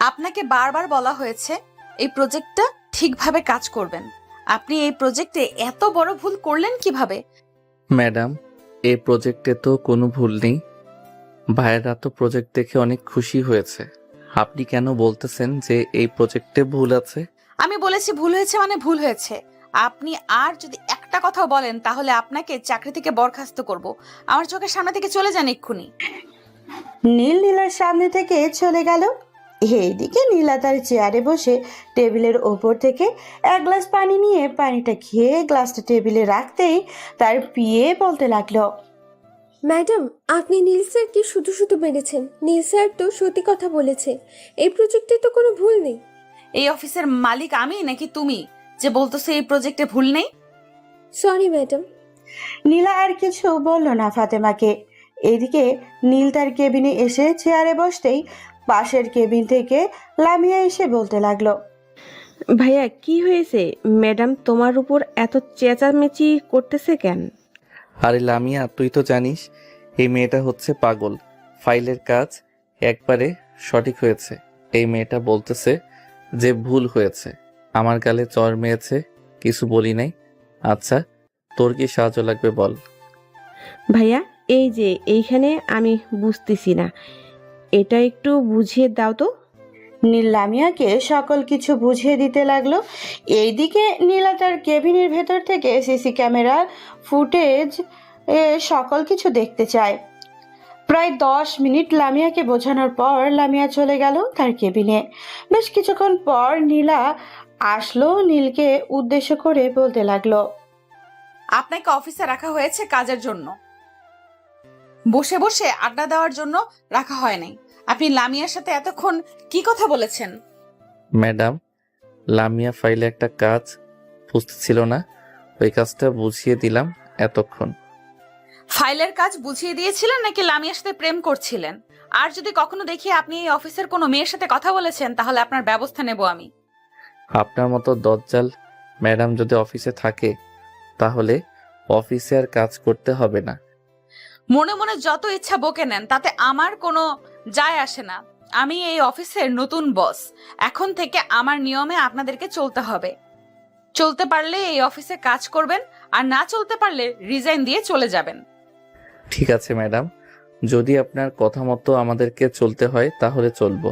আপনাকে বারবার বলা হয়েছে এই প্রজেক্টটা ঠিকভাবে কাজ করবেন। আপনি এই প্রজেক্টে এত বড় ভুল করলেন কিভাবে? ম্যাডাম, এই প্রজেক্টে তো কোনো ভুল নেই। ভাইয়েরা তো প্রজেক্ট দেখে অনেক খুশি হয়েছে। আপনি কেন বলতেছেন যে এই প্রজেক্টে ভুল আছে? আমি বলেছি ভুল হয়েছে মানে ভুল হয়েছে। আপনি আর যদি একটা কথাও বলেন তাহলে আপনাকে চাকরি থেকে বরখাস্ত করব। আমার চোখের সামনে থেকে চলে যান এক্ষুনি। নীল নীলার সামনে থেকে চলে গেল। এইদিকে নীলা তার চেয়ারে বসে টেবিলের ওপর থেকে এক গ্লাস পানি নিয়ে পানিটা খেয়ে গ্লাসটা টেবিলে রাখতেই তার পিয়ে বলতে লাগলো, ম্যাডাম, আপনি নীল স্যারকে শুধু শুধু মেরেছেন। নীল স্যার তো সত্যি কথা বলেছে, এই প্রজেক্টে তো কোনো ভুল নেই। এই অফিসের মালিক আমি নাকি তুমি যে বলতেছো এই প্রজেক্টে ভুল নেই? Sorry madam. নীলা আর কিছু বলল না ফাতেমাকে। এদিকে নীল তার কেবিনে এসে চেয়ারে বসতেই পাশের কেবিন থেকে লামিয়া এসে বলতে লাগলো, ভাইয়া কি হয়েছে? ম্যাডাম তোমার উপর এত চেঁচামেচি করতেছে কেন? আরে লামিয়া, তুই তো জানিস এই মেয়েটা হচ্ছে পাগল। ফাইলের কাজ একবারে সঠিক হয়েছে। এই মেয়েটা বলতেছে যে ভুল হয়েছে। আমার গালে চড় মেরেছে, কিছু বলি নাই। আচ্ছা, তোর কি সাহায্য লাগবে বল। ভাইয়া এই যে এইখানে আমি বুঝতেছি না, এটা একটু বুঝিয়ে দাও তো। নীল লামিয়াকে সকল কিছু বুঝিয়ে দিতে লাগলো। এইদিকে নীলা তার কেবিনের ভেতর থেকে সিসি ক্যামেরা ফুটেজ সকল কিছু দেখতে চায়। প্রায় 10 মিনিট লামিয়াকে বোঝানোর পর লামিয়া চলে গেল তার কেবিনে। বেশ কিছুক্ষণ পর নীলা আসলো, নীলকে উদ্দেশ্য করে বলতে লাগলো, আপনাকে অফিসে রাখা হয়েছে কাজের জন্য, বসে বসে আড্ডা দেওয়ার জন্য রাখা হয় নাই। আপনি লামিয়ার সাথে এতক্ষণ কি কথা বলেছেন? ম্যাডাম, লামিয়া ফাইলে একটা কাজ বুঝতেছিল না, ওই কাজটা বুঝিয়ে দিলাম এতক্ষণ। ফাইলের কাজ বুঝিয়ে দিয়েছিলেন নাকি লামিয়ার সাথে প্রেম করছিলেন? আর যদি কখনো দেখি আপনি এই অফিসের কোনো মেয়ের সাথে কথা বলেছেন তাহলে আপনার ব্যবস্থা নেব আমি। আপনার মতো দজ্জাল ম্যাডাম যদি অফিসে থাকে তাহলে অফিসে আর কাজ করতে হবে না। মনে মনে যত ইচ্ছা বকে নেন, তাতে আমার কোনো যায় আসে না। আমি এই অফিসের নতুন বস। এখন থেকে আমার নিয়মে আপনাদেরকে চলতে হবে। চলতে পারলে এই অফিসে কাজ করবেন, আর না চলতে পারলে রিজাইন দিয়ে চলে যাবেন। ঠিক আছে ম্যাডাম, যদি আপনার কথা মতো আমাদেরকে চলতে হয় তাহলে চলবো,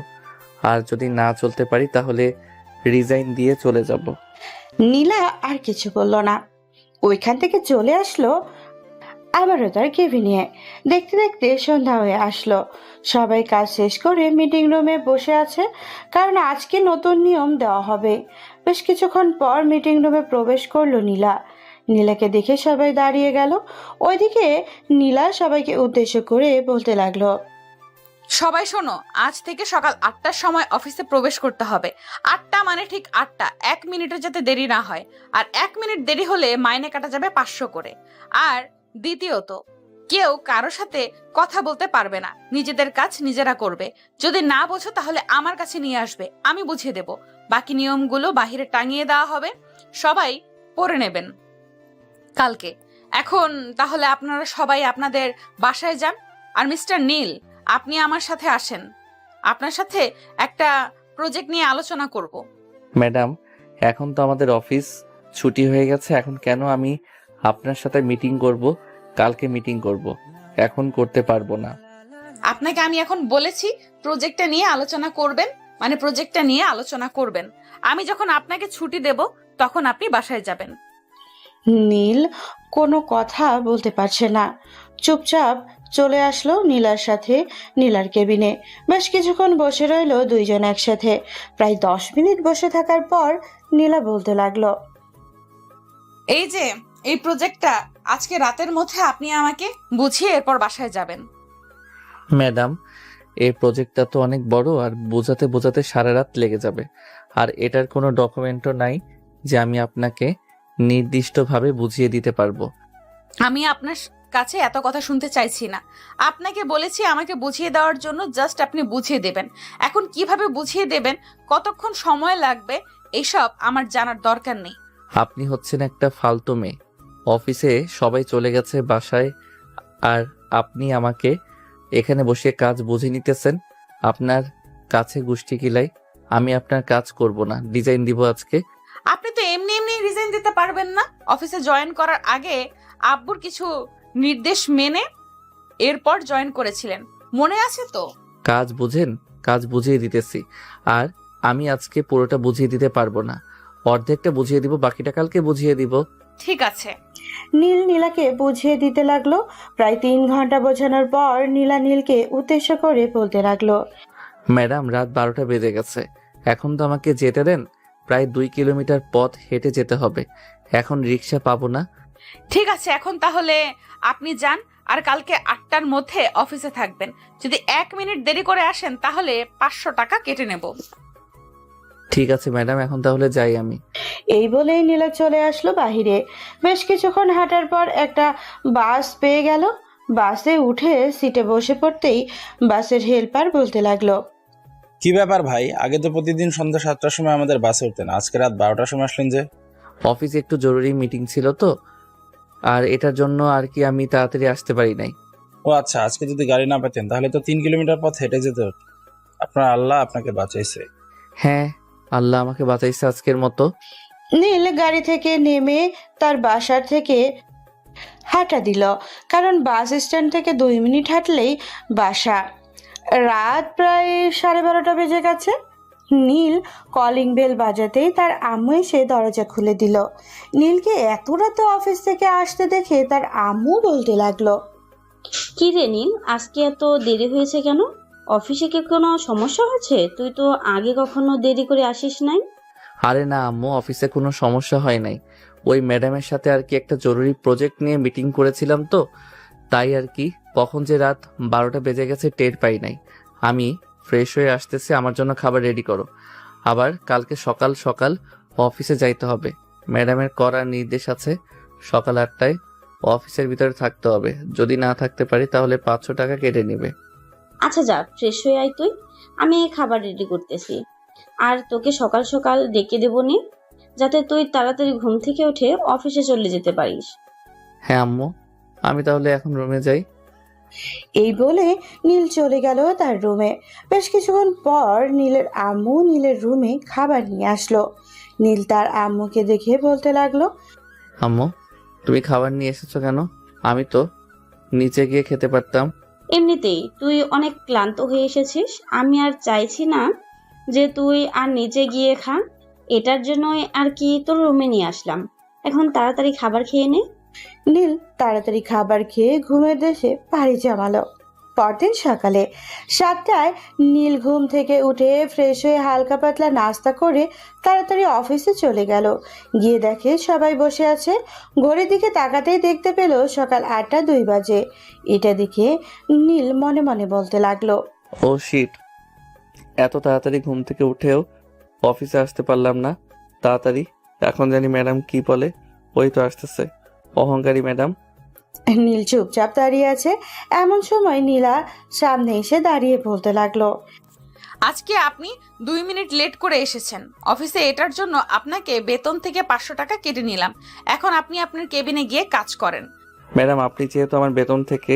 আর যদি না চলতে পারি তাহলে রিজাইন দিয়ে চলে যাব। নীলা আর কিছু বলল না। ওইখান থেকে চলে আসলো আবারও তার কেবিনে। দেখতে দেখতে সন্ধ্যা হয়ে আসলো। সবাই কাজ শেষ করে মিটিং রুমে বসে আছে, কারণ আজকে নতুন নিয়ম দেওয়া হবে। বেশ কিছুক্ষণ পর মিটিং রুমে প্রবেশ করলো নীলা। নীলাকে দেখে সবাই দাঁড়িয়ে গেল। ওইদিকে নীলা সবাইকে উদ্দেশ্য করে বলতে লাগলো, সবাই শোনো, আজ থেকে সকাল 8টার সময় অফিসে প্রবেশ করতে হবে। 8টা মানে ঠিক 8টা, 1 মিনিটের যাতে দেরি না হয়। আর 1 মিনিট দেরি হলে মাইনে কাটা যাবে 500 করে। আর দ্বিতীয়ত, কেউ কারোর সাথে কথা বলতে পারবে না। নিজেদের কাজ নিজেরা করবে। যদি না বোঝো তাহলে আমার কাছে নিয়ে আসবে, আমি বুঝিয়ে দেব। বাকি নিয়মগুলো বাহিরে টাঙিয়ে দেওয়া হবে, সবাই পড়ে নেবেন কালকে। এখন তাহলে আপনারা সবাই আপনাদের বাসায় যান। আর মিস্টার নীল, আপনি আমার সাথে আসেন। আপনার সাথে একটা প্রজেক্ট নিয়ে আলোচনা করব। ম্যাডাম, এখন তো আমাদের অফিস ছুটি হয়ে গেছে, এখন কেন আমি আপনার সাথে মিটিং করব? কালকে মিটিং করব, এখন করতে পারবো না। আপনাকে আমি এখন বলেছি প্রজেক্টটা নিয়ে আলোচনা করবেন, মানে প্রজেক্টটা নিয়ে আলোচনা করবেন। আমি যখন আপনাকে ছুটি দেব তখন আপনি বাসায় যাবেন। নীল কোনো কথা বলতে পারছে না। চুপচাপ চলে আসলো নীলার সাথে নীলার কেবিনে। বেশ কিছুক্ষণ বসে রইলো দুইজন একসাথে। প্রায় 10 মিনিট বসে থাকার পর নীলা বলতে লাগলো, এই যে এই প্রজেক্টটা আজকে রাতের মধ্যে আপনি আমাকে বুঝিয়ে এরপর বাসায় যাবেন। ম্যাডাম, এই প্রজেক্টটা তো অনেক বড়, আর বোঝাতে বোঝাতে সারা রাত লেগে যাবে। আর এটার কোনো ডকুমেন্টও নাই যে আমি আপনাকে নির্দিষ্টভাবে বুঝিয়ে দিতে পারবো। আমি আপনার কাছে এত কথা শুনতে চাইছি না। আপনাকে বলেছি আমাকে বুঝিয়ে দেওয়ার জন্য, জাস্ট আপনি বুঝিয়ে দেবেন। এখন কিভাবে বুঝিয়ে দেবেন, কতক্ষণ সময় লাগবে, এইসব আমার জানার দরকার নেই। আপনি হচ্ছেন একটা ফালতু মেয়ে। অফিসে সবাই চলে গেছে বাসায়, আর আপনি আমাকে এখানে বসে কাজ বুঝে নিতেছেন। আপনার কাছে গুষ্টি কিলাই। আমি আপনার কাজ করব না, ডিজাইন দিব আজকে। আপনি তো এমনি এমনি রিজাইন দিতে পারবেন না। অফিসে জয়েন করার আগে আব্বুর কিছু নির্দেশ মেনে এরপর জয়েন করেছিলেন, মনে আছে তো? কাজ বুঝেন, কাজ বুঝিয়ে দিতেছি। আর আমি আজকে পুরোটা বুঝিয়ে দিতে পারবো না, অর্ধেকটা বুঝিয়ে দিব, বাকিটা কালকে বুঝিয়ে দিব। ঠিক আছে। নীল নীলাকে বুঝিয়ে দিতে লাগলো। প্রায় 3 ঘন্টা বোঝানোর পর নীলা নীলকে উদ্দেশ্য করে বলতে লাগলো, ম্যাডাম, রাত 12টা বেজে গেছে, এখন তো আমাকে যেতে দেন। প্রায় 2 কিলোমিটার পথ হেঁটে যেতে হবে, এখন রিক্সা পাবো না। ঠিক আছে, এখন তাহলে আপনি যান, আর কালকে 8টার মধ্যে অফিসে থাকবেন। যদি 1 মিনিট দেরি করে আসেন তাহলে 500 টাকা কেটে নেব। ঠিক আছে ম্যাডাম, এখন তাহলে যাই আমি। এই বলেই নীলা চলে আসলো বাহিরে। বেশ কিছুক্ষণ হাঁটার পর একটা বাস পেয়ে গেল। বাসে উঠে সিটে বসে পড়তেই বাসের হেল্পার বলতে লাগলো, কি ব্যাপার ভাই, আগে তো প্রতিদিন সন্ধ্যা 7টার সময় আমাদের বাসে উঠতেন, আজকে রাত 12টার সময় আসলেন যে? অফিসে একটু জরুরি মিটিং ছিল তো, আর এটার জন্য আর কি আমি তাড়াতাড়ি আসতে পারি নাই। ও আচ্ছা, আজকে যদি গাড়ি না পেতেন তাহলে তো 3 কিলোমিটার পথ হেঁটে যেতে হতো। আপনার আল্লাহ আপনাকে বাঁচাইছে। হ্যাঁ, আল্লাহ আমাকে বাঁচাইছে আজকের মতো। নীল গাড়ি থেকে নেমে তার বাসার থেকে হাঁটা দিল, কারণ বাস স্ট্যান্ড থেকে 2 মিনিট হাঁটলেই বাসা। রাত প্রায় 12:30 বেজে গেছে। নীল কলিং বেল বাজাতেই তার আম্মু এসে দরজা খুলে দিল। নীলকে এত রাতে অফিস থেকে আসতে দেখে তার আম্মু বলতে লাগলো, কি রে নীল, আজকে এত দেরি হয়েছে কেন? অফিসে কি কোনো সমস্যা হয়েছে? তুই তো আগে কখনো দেরি করে আসিস নাই। আরে না আম্মু, অফিসে কোনো সমস্যা হয় নাই। ওই ম্যাডামের সাথে আর কি একটা জরুরি প্রজেক্ট নিয়ে মিটিং করেছিলাম তো, তাই আর কি কখন যে রাত 12টা বেজে গেছে টের পাই নাই। আমি ফ্রেশ হয়ে আসতেছি, আমার জন্য খাবার রেডি করো। আবার কালকে সকাল সকাল অফিসে যাইতে হবে। ম্যাডামের করা নির্দেশ আছে, সকাল 8টায় অফিসের ভিতরে থাকতে হবে। যদি না থাকতে পারি তাহলে 500 টাকা কেটে নেবে। আচ্ছা যা, ফ্রেশ হয়ে আয় তুই, আমি খাবার রেডি করতেছি। আর তোকে সকাল সকাল ডেকে দেবো নি, যাতে তুই তাড়াতাড়ি ঘুম থেকে উঠে অফিসে চলে যেতে পারিস। হ্যাঁ আম্মু, আমি তাহলে এখন রুমে যাই। এই বলে নীল চলে গেল তার রুমে। বেশ কিছুক্ষণ পর নীলের আম্মু নীলের রুমে খাবার নিয়ে আসলো। নীল তার আম্মুকে দেখে বলতে লাগলো, আম্মু, তুমি খাবার নিয়ে এসেছো কেন? আমি তো নিচে গিয়ে খেতে পারতাম। এমনিতেই তুই অনেক ক্লান্ত হয়ে এসেছিস, আমি আর চাইছি না যে তুই আর নিচে গিয়ে খা। এটার জন্যই আর কি তোর রুমে নিয়ে আসলাম। এখন তাড়াতাড়ি খাবার খেয়ে নে। নীল তাড়াতাড়ি খাবার খেয়ে ঘুমের দেশে পাড়ি জমালো। পরদিন সকালে 7টায় নীল ঘুম থেকে উঠে ফ্রেশ হয়ে হালকা পাতলা নাস্তা করে তাড়াতাড়ি অফিসে চলে গেল। গিয়ে দেখে সবাই বসে আছে। ঘড়ির দিকে তাকাতেই দেখতে পেল সকাল 8টা 2 বাজে। এটা দেখে নীল মনে মনে বলতে লাগলো, ও শিট, এত তাড়াতাড়ি ঘুম থেকে উঠেও অফিসে আসতে পারলাম না তাড়াতাড়ি। এখন জানি ম্যাডাম কি বলে। ওই তো আসতেছে অহংকারী ম্যাডাম। নীল চুপচাপ দাঁড়িয়ে আছে। এমন সময় নীলা সামনে এসে দাঁড়িয়ে বলতে লাগলো, আজকে আপনি 2 মিনিট লেট করে এসেছেন অফিসে, এটার জন্য আপনাকে বেতন থেকে 500 টাকা কেটে নিলাম। এখন আপনি আপনার কেবিনে গিয়ে কাজ করেন। ম্যাডাম, আপনি যেহেতু আমার বেতন থেকে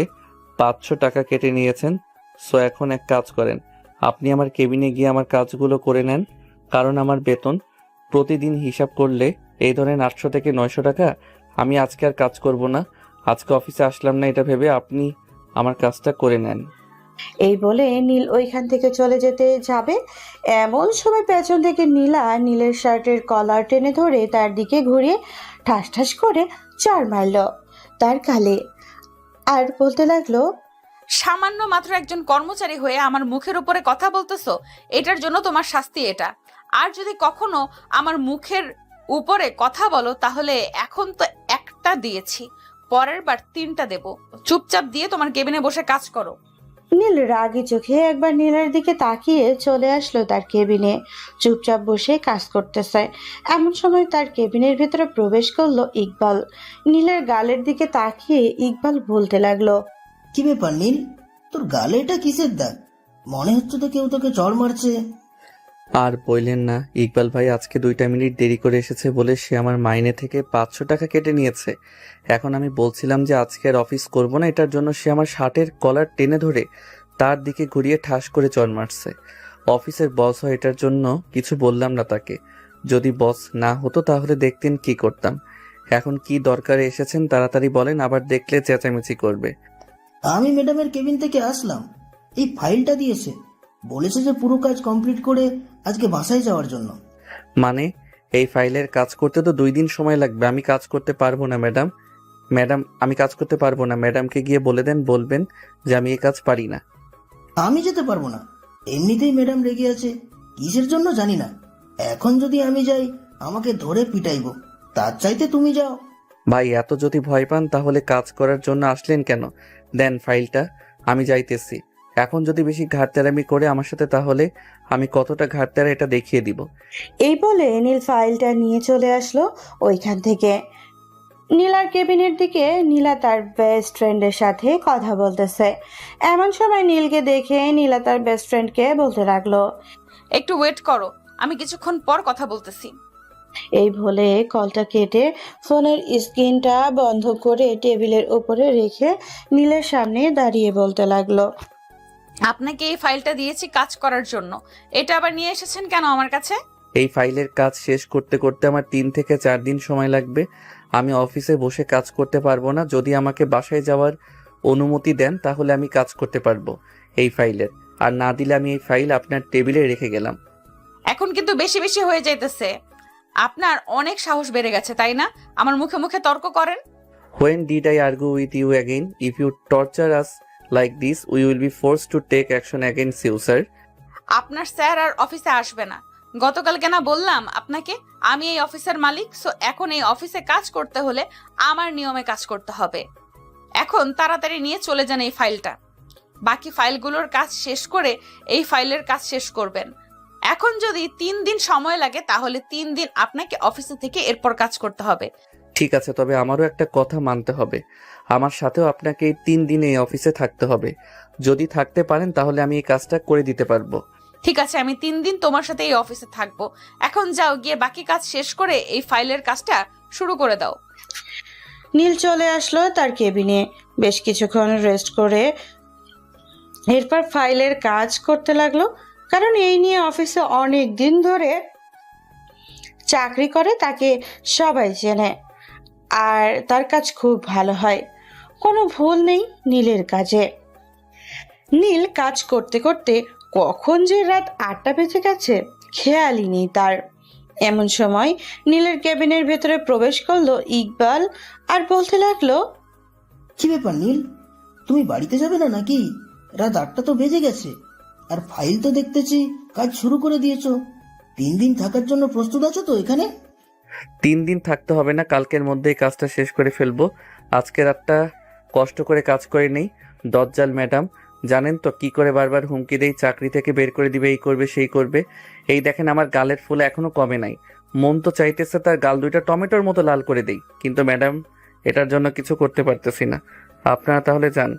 500 টাকা কেটে নিয়েছেন, সো এখন এক কাজ করেন, আপনি আমার কেবিনে গিয়ে আমার কাজগুলো করে নেন। কারণ আমার বেতন প্রতিদিন হিসাব করলে এই ধরেন 800 থেকে 900 টাকা। আমি আজকে আর কাজ করব না, আজকে অফিসে আসলাম না এটা ভেবে আপনি আমার কাজটা করে নেন। এই বলে নীল ওইখান থেকে চলে যেতে যাবে। এমন সময় পেছন থেকে নীলা নীলের শার্টের কলার টেনে ধরে তার দিকে ঘুরিয়ে ঠাস ঠাস করে চড় মারল তার গালে। আর বলতে লাগলো, সামান্য মাত্র একজন কর্মচারী হয়ে আমার মুখের উপরে কথা বলতেছো, এটার জন্য তোমার শাস্তি এটা। আর যদি কখনো আমার মুখের উপরে কথা বলো তাহলে এখন তো একটা দিয়েছি, পরের বার 3টা দেব। চুপচাপ দিয়ে তোমার কেবিনে বসে কাজ করো। নীল রাগী চোখে একবার নীলের দিকে তাকিয়ে চলে আসলো তার কেবিনে। চুপচাপ বসে কাজ করতেছে। এমন সময় তার কেবিনের ভেতরে প্রবেশ করলো ইকবাল। নীলের গালের দিকে তাকিয়ে ইকবাল বলতে লাগলো, কি ব্যাপার নীল, তোর গালে এটা কিসের দাগ? মনে হচ্ছে তো কেউ তোকে চড় মারছে। আর বললেন না, ইকবাল ভাই আজকে 2টা মিনিট দেরি করে এসেছে বলে সে আমার মাইনে থেকে 500 টাকা কেটে নিয়েছে। এখন আমি বলছিলাম যে আজকে আর অফিস করব না, এটার জন্য সে আমার শার্টের কলার টেনে ধরে তার দিকে ঘুরিয়ে ঠাস করে চড় মারছে। অফিসের বস হয় এটার জন্য কিছু বললাম না তাকে। যদি বস না হতো তাহলে দেখতেন কি করতাম। এখন কি দরকারে এসেছেন তাড়াতাড়ি বলেন, আবার দেখলে চেঁচামেচি করবে। আমি ম্যাডামের কেবিন থেকে আসলাম, এই ফাইলটা দিয়েছে, বলেছে যে পুরো কাজ কমপ্লিট করে আজকে বাসায় যাওয়ার জন্য। মানে এই ফাইলের কাজ করতে তো 2 দিন সময় লাগবে। আমি কাজ করতে পারবো না ম্যাডাম। আমি কাজ করতে পারবো না। ম্যাডামকে গিয়ে বলবেন যে আমি এই কাজ পারি না। আমি যেতে পারবো না, এমনিতেই ম্যাডাম রেগে আছে, কিসের জন্য জানি না। এখন যদি আমি যাই আমাকে ধরে পিটাইবো, তার চাইতে তুমি যাও। ভাই এত যদি ভয় পান তাহলে কাজ করার জন্য আসলেন কেন? দেন ফাইলটা, আমি যাইতেছি। এখন যদি বেশি ঘাটতেরামি করে আমার সাথে তাহলে আমি কতটা ঘাটতেরা এটা দেখিয়ে দিব। এই বলে নীল ফাইলটা নিয়ে চলে আসলো ওইখান থেকে। নীলার কেবিনের দিকে নীলা তার বেস্ট ফ্রেন্ডের সাথে কথা বলতেছে। এমন সময় নীলকে দেখে নীলা তার বেস্ট ফ্রেন্ডকে বলতে লাগলো, একটু ওয়েট করো, আমি কিছুক্ষণ পর কথা বলতেছি। এই বলে কলটা কেটে ফোনের স্ক্রিনটা বন্ধ করে টেবিলের উপরে রেখে নীলের সামনে দাঁড়িয়ে বলতে লাগলো, আপনাকে এই ফাইলটা দিয়েছি কাজ করার জন্য, এটা আবার নিয়ে এসেছেন কেন আমার কাছে? এই ফাইলের কাজ শেষ করতে করতে আমার 3 থেকে 4 দিন সময় লাগবে। আমি অফিসে বসে কাজ করতে পারবো না। যদি আমাকে বাসায় যাওয়ার অনুমতি দেন তাহলে আমি কাজ করতে পারবো এই ফাইলের, আর না দিলে আমি এই ফাইল আপনার টেবিলে রেখে গেলাম। এখন কিন্তু বেশি বেশি হয়ে যাইতেছে। আপনার অনেক সাহস বেড়ে গেছে তাই না? আমার মুখে মুখে তর্ক করেন। When did I argue with you again? If you torture us like this, we will be forced to take action against you, sir. আপনার স্যার আর অফিসে আসবে না। গতকালকে না বললাম আপনাকে আমি এই অফিসের মালিক, সো এখন এই অফিসে কাজ করতে হলে আমার নিয়মে কাজ করতে হবে। এখন তাড়াতাড়ি নিয়ে চলে যান এই ফাইলটা। বাকি ফাইলগুলোর কাজ শেষ করে এই ফাইলের কাজ শেষ করবেন। এখন যদি 3 দিন সময় লাগে তাহলে 3 দিন আপনাকে অফিসে থেকে এরপর কাজ করতে হবে। ঠিক আছে, তবে আমারও একটা কথা মানতে হবে। আমার সাথেও আপনাকে এই 3 দিন এই অফিসে থাকতে হবে। যদি থাকতে পারেন তাহলে আমি এই কাজটা করে দিতে পারবো। ঠিক আছে, আমি 3 দিন তোমার সাথে এই অফিসে থাকবো। এখন যাও, গিয়ে বাকি কাজ শেষ করে এই ফাইলের কাজটা শুরু করে দাও। নীল চলে আসলো তার কেবিনে। বেশ কিছুক্ষণ রেস্ট করে এরপর ফাইলের কাজ করতে লাগলো। কারণ এই নিয়ে অফিসে অনেক দিন ধরে চাকরি করে, তাকে সবাই চেনে আর তার কাজ খুব ভালো হয়। কোনো ভুল নেই নীলের কাজে। নীল কাজ করতে করতে কখন যে রাত 8টা বেজে গেছে খেয়ালই নেই তার। এমন সময় নীলের কেবিনের ভেতরে প্রবেশ করলো ইকবাল আর বলতে লাগলো, কি ব্যাপার নীল, তুমি বাড়িতে যাবে না নাকি? রাত 8টা তো বেজে গেছে, আর ফাইল তো দেখতেছি কাজ শুরু করে দিয়েছো। 3 দিন থাকার জন্য প্রস্তুত আছো তো এখানে? 3 দিন থাকতে হবে না, কালকের মধ্যেই কাজটা শেষ করে ফেলবো। আজকে রাতটা কষ্ট করে কাজ করে নেই। দজ্জাল ম্যাডাম জানেন তো কি করে বারবার হুমকি দেই, চাকরি থেকে বের করে দিবে, এই করবে সেই করবে। এই দেখেন আমার গালের ফুল এখনো কমে নাই। মন তো চাইতেছে তার গাল 2টা টমেটোর মতো লাল করে দেই, কিন্তু ম্যাডাম এটার জন্য কিছু করতে পারতেছি না। আপনারা তাহলে যান।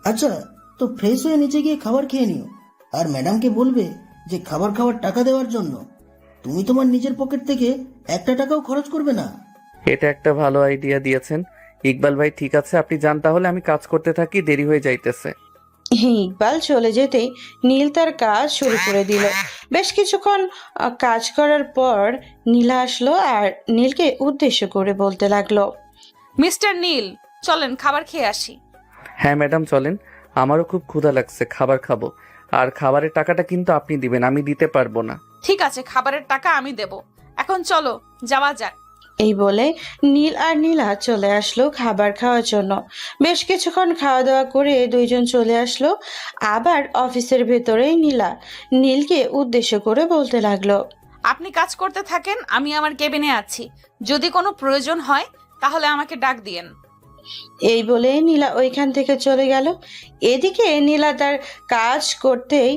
আচ্ছা, তো ফ্রেশ হয়ে নিচে গিয়ে খাবার খেয়ে নিও, আর ম্যাডামকে বলবে যে খাবার খাওয়ার টাকা দেওয়ার জন্য তুমি তোমার নিজের পকেট থেকে 1টা টাকাও খরচ করবে না। এটা একটা ভালো আইডিয়া দিয়েছেন ইকবাল ভাই। ঠিক আছে, আপনি যান তাহলে, আমি কাজ করতে থাকি, দেরি হয়ে যাইতেছে। ইকবাল চলে যেতেই নীল তার কাজ শুরু করে দিল। বেশ কিছুক্ষণ কাজ করার পর নীলা আসলো আর নীলকে উদ্দেশ্য করে বলতে লাগলো, মিস্টার নীল, চলেন খাবার খেয়ে আসি। হ্যাঁ ম্যাডাম চলেন, আমারও খুব ক্ষুধা লাগছে, খাবার খাবো। আর খাবারের টাকাটা কিন্তু আপনি দিবেন, আমি দিতে পারবো না। ঠিক আছে, খাবারের টাকা আমি দেব। এখন চলো যাওয়া যাক। এই বলে নীল আর নীলা চলে আসলো খাবার খাওয়ার জন্য। বেশ কিছুক্ষণ খাওয়া দাওয়া করে দুইজন চলে আসলো আবার অফিসের ভেতরেই। নীলা নীলকে উদ্দেশ্য করে বলতে লাগলো, আপনি কাজ করতে থাকেন, আমি আমার কেবিনে আছি। যদি কোনো প্রয়োজন হয় তাহলে আমাকে ডাক দিয়েন। এই বলে নীলা ওইখান থেকে চলে গেল। এদিকে নীলা তার কাজ করতেই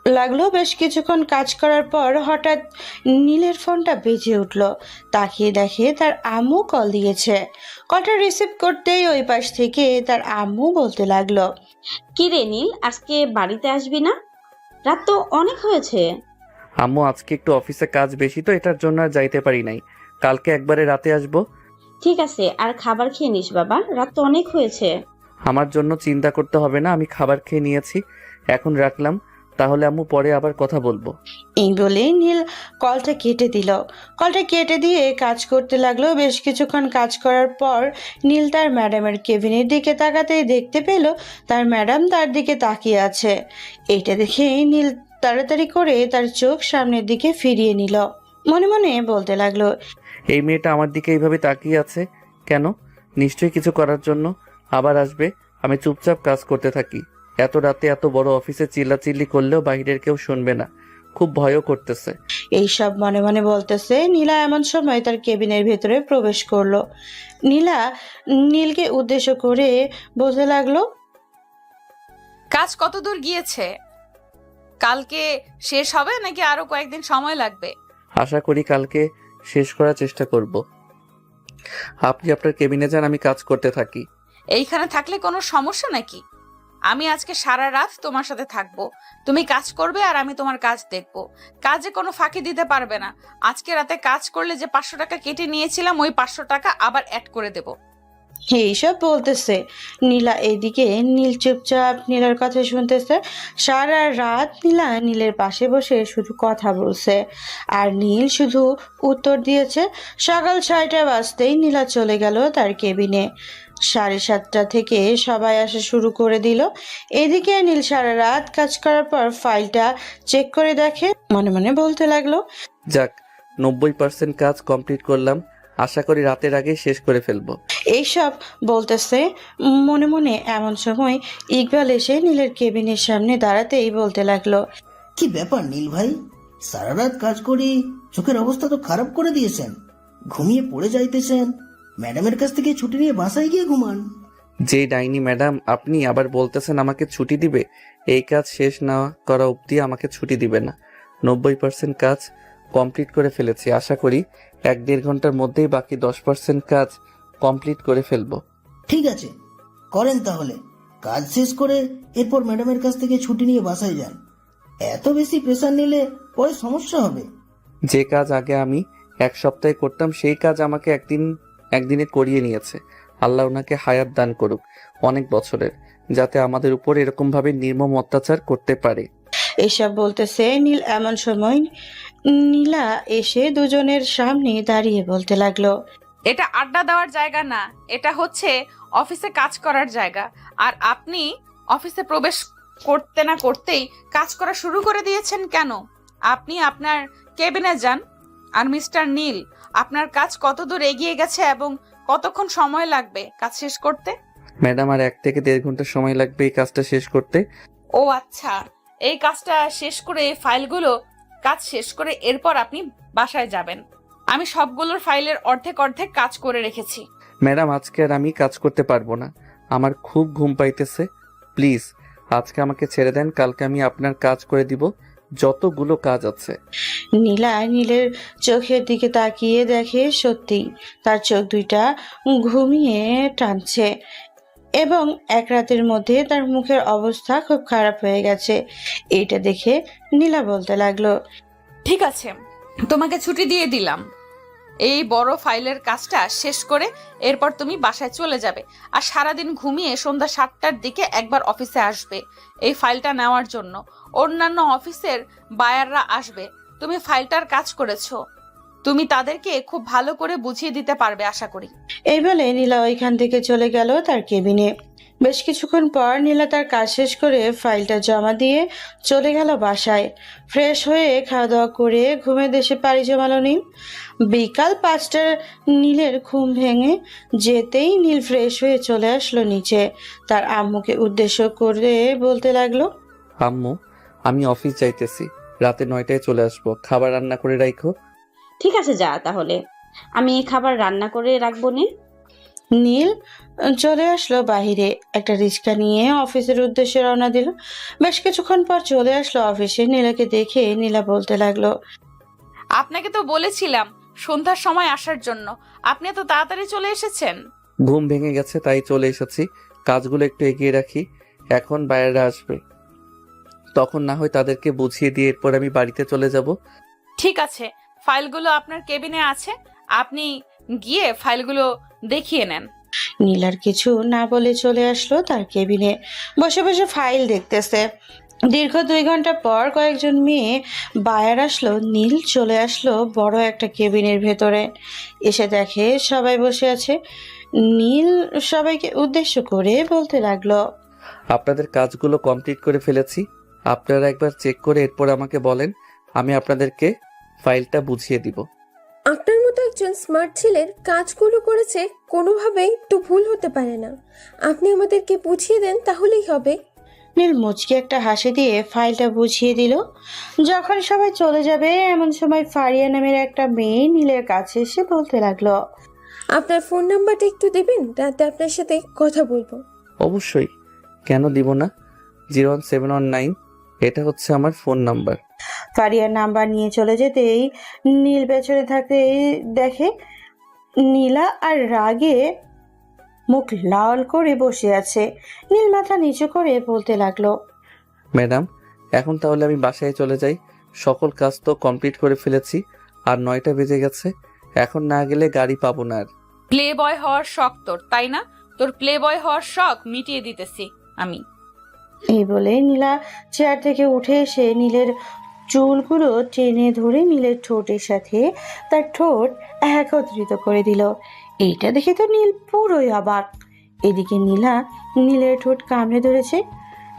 লাগলো। বেশ কিছুক্ষণ কাজ করার পর হঠাৎ নীলের ফোনটা বেজে উঠলো। তাকিয়ে দেখে তার আম্মু কল দিয়েছে। কলটা রিসিভ করতেই ওই পাশ থেকে তার আম্মু বলতে লাগলো, কি রে নীল, আজকে বাড়িতে আসবি না? রাত তো অনেক হয়েছে। আম্মু আজকে একটু অফিসে কাজ বেশি তো এটার জন্য আর যাইতে পারি নাই। কালকে একবারে রাতে আসবো। ঠিক আছে, আর খাবার খেয়ে নিস বাবা, রাত তো অনেক হয়েছে। আমার জন্য চিন্তা করতে হবে না, আমি খাবার খেয়ে নিয়েছি, এখন রাখলাম। তাহলে আম্মু পরে আবার কথা বলবো। এই বলে নীল কলটা কেটে দিল। কলটা কেটে দিয়ে কাজ করতে লাগলো। বেশ কিছুক্ষণ কাজ করার পর নীল তার ম্যাডামের কেবিনের দিকে তাকাতেই দেখতে পেল তার ম্যাডাম তার দিকে তাকিয়ে আছে। এটা দেখে নীল তাড়াতাড়ি করে তার চোখ সামনের দিকে ফিরিয়ে নিল। মনে মনে বলতে লাগলো, এই মেয়েটা আমার দিকে এইভাবে তাকিয়ে আছে কেন? নিশ্চয়ই কিছু করার জন্য। আবার আসবে। আমি চুপচাপ কাজ করতে থাকি। এত রাতে এত বড় অফিসে চিল্লাচিল্লি করলেও বাইরের কেউ শুনবে না। খুব ভয়ও করতেছে। এইসব মনে মনে বলতেছে নীলা এমন সময় তার কেবিনের ভেতরে প্রবেশ করলো। নীলা নীলকে উদ্দেশ্য করে বলতে লাগলো, কাজ কত দূর গিয়েছে? কালকে শেষ হবে নাকি আরো কয়েকদিন সময় লাগবে? আশা করি কালকে শেষ করার চেষ্টা করব। আপনি আপনার কেবিনে যান, আমি কাজ করতে থাকি। এইখানে থাকলে কোনো সমস্যা নাকি? আমি আজকে সারা রাত তোমার সাথে থাকবো। তুমি কাজ করবে আর আমি তোমার কাজ দেখব। কাজে কোনো ফাঁকি দিতে পারবে না। আজকে রাতে কাজ করলে যে 500 টাকা কেটে নিয়েছিলাম ওই 500 টাকা আবার অ্যাড করে দেব। এইসব বলতেছে নীলা। এদিকে নীল চুপচাপ নীলার কথা শুনতেছে। সারা রাত নীলা নীলের পাশে বসে শুধু কথা বলছে আর নীল শুধু উত্তর দিয়েছে। সকাল 6টা বাজতেই নীলা চলে গেল তার কেবিনে। 7:30 থেকে সবাই আসা শুরু করে দিল। এদিকে নীল সারা রাত কাজ করার পর ফাইলটা চেক করে দেখে। মনে মনে বলতে লাগলো, যাক, 90% কাজ কমপ্লিট করলাম। আশা করি রাতের আগে শেষ করে ফেলবো। এইসব বলতেছে মনে মনে। এমন সময় ইকবাল এসে নীলের কেবিনের সামনে দাঁড়াতেই বলতে লাগলো, কি ব্যাপার নীল ভাই, সারা রাত কাজ করি চোখের অবস্থা তো খারাপ করে দিয়েছেন। ঘুমিয়ে পড়ে যাইতেছেন, ম্যাডামের কাছ থেকে ছুটি নিয়ে বাসায় গিয়ে ঘুমান। যে ডাইনি ম্যাডাম, আপনি আবার বলতেছেন আমাকে ছুটি দিবে? এই কাজ শেষ না করা অবধি আমাকে ছুটি দিবে না। 90% কাজ কমপ্লিট করে ফেলেছি। আশা করি 1-1.5 ঘন্টার মধ্যেই বাকি 10% কাজ কমপ্লিট করে ফেলবো। ঠিক আছে, করেন তাহলে। কাজ শেষ করে এরপর ম্যাডামের কাছ থেকে ছুটি নিয়ে বাসায় যান। এত বেশি প্রেসার নিলে পরে সমস্যা হবে। যে কাজ আগে আমি 1 সপ্তাহে করতাম সেই কাজ আমাকে একদিনে করিয়ে নিয়েছে। আল্লাহ ওনাকে হায়াত দান করুক অনেক বছরের, যাতে আমাদের উপর এরকম ভাবে নির্মম অত্যাচার করতে পারে। এসব বলতেছে নীল। এমন সময় নীলা এসে দুজনের সামনে দাঁড়িয়ে বলতে লাগলো, এটা আড্ডা দেওয়ার জায়গা না, এটা হচ্ছে অফিসে কাজ করার জায়গা। আর আপনি অফিসে প্রবেশ করতে না করতেই কাজ করা শুরু করে দিয়েছেন কেন? আপনি আপনার কেবিনে যান। আর মিস্টার নীল, আপনার কাজ কত দূর এগিয়ে গেছে এবং কতক্ষণ সময় লাগবে কাজ শেষ করতে? ম্যাডাম, আর 1 থেকে 1.5 ঘন্টা সময় লাগবে এই কাজটা শেষ করতে। ও আচ্ছা, এই কাজটা শেষ করে ফাইলগুলো কাজ শেষ করে এরপর আপনি বাসায় যাবেন। আমি সবগুলোর ফাইলের অর্ধেক অর্ধেক কাজ করে রেখেছি। ম্যাডাম, আজকে আর আমি কাজ করতে পারবো না। আমার খুব ঘুম পাইতেছে। প্লিজ আজকে আমাকে ছেড়ে দেন। কালকে আমি আপনার কাজ করে দিব যতগুলো কাজ আছে। নীলা নীলের চোখের দিকে তাকিয়ে দেখে সত্যি তার চোখ দুইটা ঘুমিয়ে টানছে এবং এক রাতের মধ্যে তার মুখের অবস্থা খুব খারাপ হয়ে গেছে। এটা দেখে নীলা বলতে লাগলো, ঠিক আছে, তোমাকে ছুটি দিয়ে দিলাম। এই বড় ফাইলের কাজটা শেষ করে এরপর তুমি বাসায় চলে যাবে। আর সারাদিন ঘুমিয়ে সন্ধ্যা 7টার দিকে একবার অফিসে আসবে এই ফাইলটা নেওয়ার জন্য। অন্যান্য অফিসের বায়াররা আসবে। তুমি ফাইলটার কাজ করেছো, তুমি তাদেরকে খুব ভালো করে বুঝিয়ে দিতে পারবে আশা করি। এই বলে নীলা ওইখান থেকে চলে গেল তার কেবিনে। বেশ কিছুক্ষণ পর নীলা তার কাজ শেষ করে ফাইলটা জমা দিয়ে চলে গেল বাসায়। ফ্রেশ হয়ে খাওয়া দাওয়া করে ঘুমের দেশে পাড়ি জমালো নীল। বিকাল 5টার নীলের ঘুম ভেঙে যেতেই নীল ফ্রেশ হয়ে চলে আসলো নিচে। তার আম্মুকে উদ্দেশ্য করে বলতে লাগলো, আম্মু, আমি অফিস যাইতেছি। রাতে 9টায় চলে আসবো। খাবার রান্না করে রাখো। ঠিক আছে, যা তাহলে। আমি খাবার রান্না করে রাখবো নে। নীল চলে আসলো বাহিরে। একটা রিক্সা নিয়ে অফিসের উদ্দেশ্যে রওনা দিল। বেশ কিছুক্ষণ পর চলে আসলো অফিসে। নীলাকে দেখে নীলা বলতে লাগলো, আপনাকে তো বলেছিলাম সন্ধ্যার সময় আসার জন্য, আপনি এত তাড়াতাড়ি চলে এসেছেন। ঘুম ভেঙে গেছে তাই চলে এসেছি। কাজগুলো একটু এগিয়ে রাখি। এখন বাইরেরা আসবে, তখন না হয় তাদেরকে বুঝিয়ে দিয়ে এরপর আমি বাড়িতে চলে যাব। ঠিক আছে, ফাইলগুলো আপনার কেবিনে আছে, আপনি গিয়ে ফাইলগুলো দেখিয়ে নেন। নীলার কিছু না বলে চলে আসলো তার কেবিনে। বসে বসে ফাইল দেখতেছে। দীর্ঘ 2 ঘন্টা পর কয়েকজন মেয়ে বায়ার আসলো। নীল চলে আসলো বড় একটা কেবিনের ভেতরে। এসে দেখে সবাই বসে আছে। নীল সবাইকে উদ্দেশ্য করে বলতে লাগলো, আপনাদের কাজগুলো কমপ্লিট করে ফেলেছি। আপনারা একবার চেক করে এরপর আমাকে বলেন, আমি আপনাদেরকে ফাইলটা বুঝিয়ে দিব। আপনার মতো একজন স্মার্ট ছেলের কাজগুলো করেছে কোনোভাবেই তো ভুল হতে পারে না। আপনি আমাদেরকে বুঝিয়ে দেন তাহলেই হবে। নীল মুচকি একটা হাসি দিয়ে ফাইলটা বুঝিয়ে দিল। যখন সবাই চলে যাবে এমন সময় ফারিয়া নামের একটা মেয়ে নীলের কাছে এসে বলতে লাগলো, আপনার ফোন নাম্বারটা একটু দেবেন, রাতে আপনার সাথে কথা বলবো। অবশ্যই, কেন দিব না। 01719 এটা হচ্ছে আমার ফোন নাম্বার। ফারিয়ার নাম্বার নিয়ে চলে যেতেই নীল পেছনে থাকতে দেখে নীলা আর রাগে মুখ লাল করে বসে আছে। নীল মাথা নিচু করে বলতে লাগলো, ম্যাডাম, এখন তাহলে আমি বাসায় চলে যাই। সকল কাজ তো কমপ্লিট করে ফেলেছি, আর 9টা বেজে গেছে। এখন না গেলে গাড়ি পাবো না আর। প্লে বয় হওয়ার শখ তোর, তাই না? তোর প্লে বয় হওয়ার শখ মিটিয়ে দিতেছি আমি। এই বলে নীলা চেয়ার থেকে উঠে এসে নীলের চুলগুলো টেনে ধরে নীলের ঠোঁটের সাথে তার ঠোঁট একত্রিত করে দিল। এইটা দেখে তো নীল পুরোই অবাক। এদিকে নীলা নীলের ঠোঁট কামড়ে ধরেছে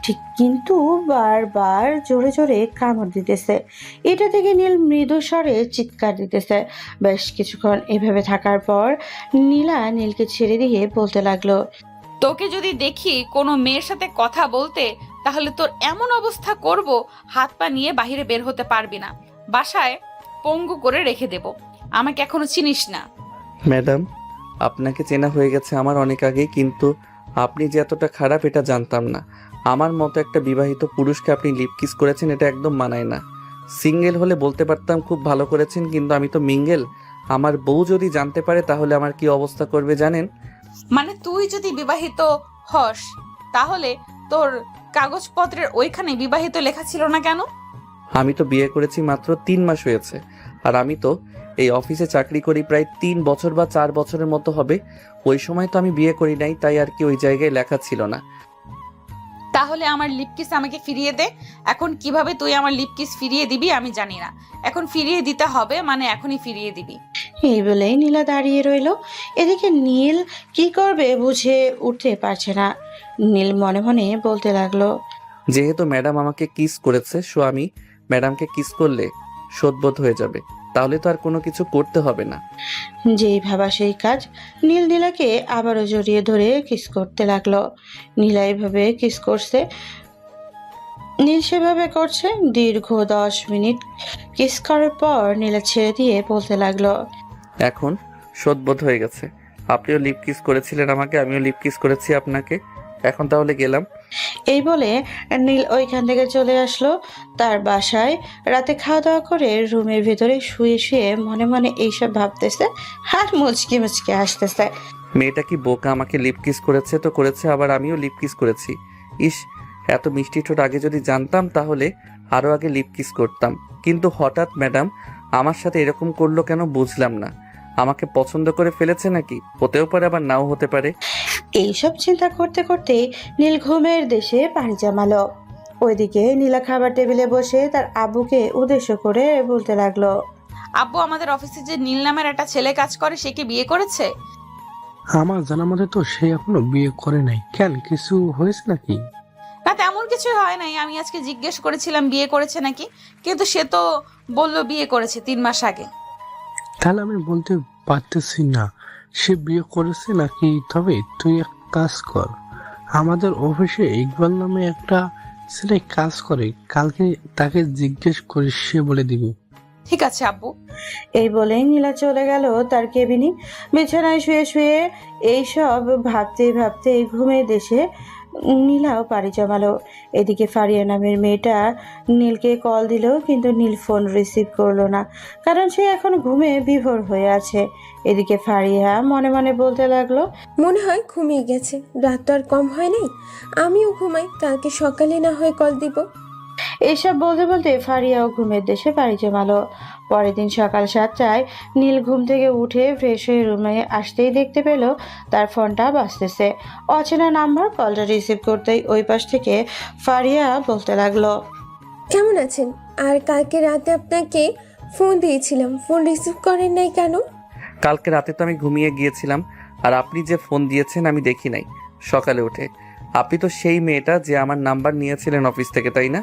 ঠিক, কিন্তু বারবার জোরে জোরে কামড় দিতেছে। এটা থেকে নীল মৃদু স্বরে চিৎকার দিতেছে। বেশ কিছুক্ষণ এভাবে থাকার পর নীলা নীলকে ছেড়ে দিয়ে বলতে লাগলো, তোকে যদি দেখি কোনো মেয়ের সাথে কথা বলতে, তাহলে তোর এমন অবস্থা করব, হাত পা নিয়ে বাইরে বের হতে পারবি না, বাসায় পঙ্গু করে রেখে দেব। আমাকে এখনো চিনিস না। ম্যাডাম, আপনাকে চেনা হয়ে গেছে আমার অনেক আগেই, কিন্তু আপনি যে এতটা খারাপ এটা জানতাম না। আমার মতো একটা বিবাহিত পুরুষকে আপনি লিপ কিস করেছেন, এটা একদম মানায় না। সিঙ্গেল হলে বলতে পারতাম খুব ভালো করেছেন, কিন্তু আমি তো মিঙ্গেল। আমার বউ যদি জানতে পারে তাহলে আমার কি অবস্থা করবে জানেন? মানে তুই যদি বিবাহিত হস, তাহলে তোর কাগজপত্রের ওইখানে বিবাহিত লেখা ছিল না কেন? আমি তো বিয়ে করেছি মাত্র 3 মাস হয়েছে, আর আমি তো এই অফিসে চাকরি করি প্রায় 3 বছর বা 4 বছরের মতো হবে। ওই সময় তো আমি বিয়ে করি নাই, তাই আর কি ওই জায়গায় লেখা ছিল না। তাহলে আমার লিপকিস আমাকে ফিরিয়ে দে। এখন কিভাবে তুই আমার লিপকিস ফিরিয়ে দিবি আমি জানি না, এখন ফিরিয়ে দিতে হবে, মানে এখনই ফিরিয়ে দিবি। এই বলেই নীলা দাঁড়িয়ে রইল। এদিকে নীল কি করবে বুঝে উঠতে পারছে না। নীল মনে মনে বলতে লাগলো, যেহেতু ম্যাডাম আমাকে কিস করেছে, সো আমি ম্যাডামকে কিস করলে শোধবোধ হয়ে যাবে, তাহলে তো আর কোনো কিছু করতে হবে না। যেই ভাবা সেই কাজ। নীল নীলাকে আবারও জড়িয়ে ধরে কিস করতে লাগলো। নীলা এইভাবে কিস করছে, নীল সেভাবে করছে। দীর্ঘ 10 মিনিট কিস করার পর নীলা ছেড়ে দিয়ে বলতে লাগলো, এখন শোধবোধ হয়ে গেছে। আপনিও লিপ কিস করেছিলেন আমাকে, আমিও লিপ কিস করেছি আপনাকে। এখন তাহলে গেলাম। এই বলে নীল ওইখান থেকে চলে আসলো তার বাসায়। রাতে খাওয়া দাওয়া করে রুমের ভেতরে শুয়ে শুয়ে মনে মনে এইসব ভাবতেছে আর মুচকি মুচকি আসতেছে। মেয়েটা কি বোকা, আমাকে লিপ কিস করেছে তো করেছে, আবার আমিও লিপ কিস করেছি। ইস, এত মিষ্টি ঠোঁট আগে যদি জানতাম তাহলে আরো আগে লিপ কিস করতাম। কিন্তু হঠাৎ ম্যাডাম আমার সাথে এরকম করলো কেন বুঝলাম না। আমাকে পছন্দ করে ফেলেছে নাকি? হতেও পারে, আবার নাও হতে পারে। এইসব চিন্তা করতে করতে নীল ঘুমের দেশে পানি জমালো। ওইদিকে নীলা খাবার টেবিলে বসে তার আব্বুকে উদ্দেশ্য করে বলতে লাগলো, আব্বু, আমাদের অফিসে যে নীল নামের একটা ছেলে কাজ করে, সে কি বিয়ে করেছে? আমার জানা মতে তো সে এখনো বিয়ে করে নাই। কেন, কিছু হয়েছে নাকি? না, তেমন কিছু হয় নাই। আমি আজকে জিজ্ঞেস করেছিলাম বিয়ে করেছে নাকি, কিন্তু সে তো বলল বিয়ে করেছে 3 মাস আগে। তাহলে আমি বলতে পারতেছি না সে বিয়ে করেছে নাকি। তবে তুই এক কাজ কর, আমাদের অফিসে ইকবাল নামে একটা ছেলে কাজ করে, কালকে তাকে জিজ্ঞেস করিস, সে বলে দিবে। ঠিক আছে আব্বু। এই বলে নীলা চলে গেল তার কেবিনে। বিছানায় শুয়ে শুয়ে এইসব ভাবতে ভাবতে ঘুমের দেশে নীলাও পাড়ি জমালো। এদিকে ফারিয়া নামের মেয়েটা নীলকে কল দিল, কিন্তু নীল ফোন রিসিভ করলো না, কারণ সে এখন ঘুমে বিভোর হয়ে আছে। এদিকে ফারিয়া মনে মনে বলতে লাগলো, মনে হয় ঘুমিয়ে গেছে, রাত তো আর কম হয় নাই। আমিও ঘুমাই, কালকে সকালে না হয় কল দিব। এসব বলতে বলতে ফারিয়াও ঘুমের দেশে বাড়ি জমালো। পরের দিন সকাল 7টায় নীল ঘুম থেকে উঠে ফ্রেশ হয়ে রুমে আসতেই দেখতে পেল তার ফোনটা বাজতেছে। অচেনা নাম্বার। কলটা রিসিভ করতেই ওই পাশ থেকে ফারিয়া বলতে লাগলো, কেমন আছেন? আর কালকে রাতে আপনাকে ফোন দিয়েছিলাম, ফোন রিসিভ করেন নাই কেন? কালকে রাতে তো আমি ঘুমিয়ে গিয়েছিলাম, আর আপনি যে ফোন দিয়েছেন আমি দেখি নাই সকালে উঠে। আপনি তো সেই মেয়েটা যে আমার নাম্বার নিয়েছিলেন অফিস থেকে, তাই না?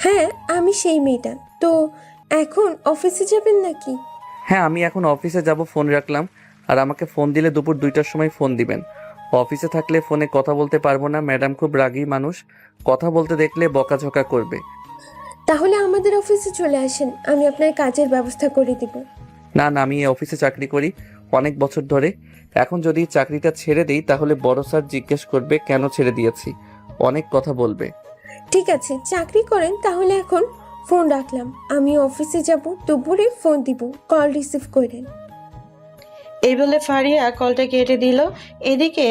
হ্যাঁ, আমি সেই মেয়েটা। তো এখন অফিসে যাবেন নাকি? হ্যাঁ, আমি এখন অফিসে যাব, ফোন রাখলাম। আর আমাকে ফোন দিলে দুপুর 2টার সময় ফোন দিবেন। অফিসে থাকলে ফোনে কথা বলতে পারবো না, ম্যাডাম খুব রাগী মানুষ, কথা বলতে দেখলে বকাঝকা করবে। তাহলে আমাদের অফিসে চলে আসেন, আমি আপনার কাজের ব্যবস্থা করে দিব। না না, আমি এই অফিসে চাকরি করি অনেক বছর ধরে। এখন যদি চাকরিটা ছেড়ে দিই তাহলে বড় স্যার জিজ্ঞেস করবে কেন ছেড়ে দিয়েছি, অনেক কথা বলবে। ঠিক আছে, চাকরি করেন তাহলে এখন ফোন রাখলাম, আমি অফিসে যাব, দুপুরে ফোন দিব, কল রিসিভ করেন। এই বলে ফারিয়া কলটা কেটে দিল। এদিকে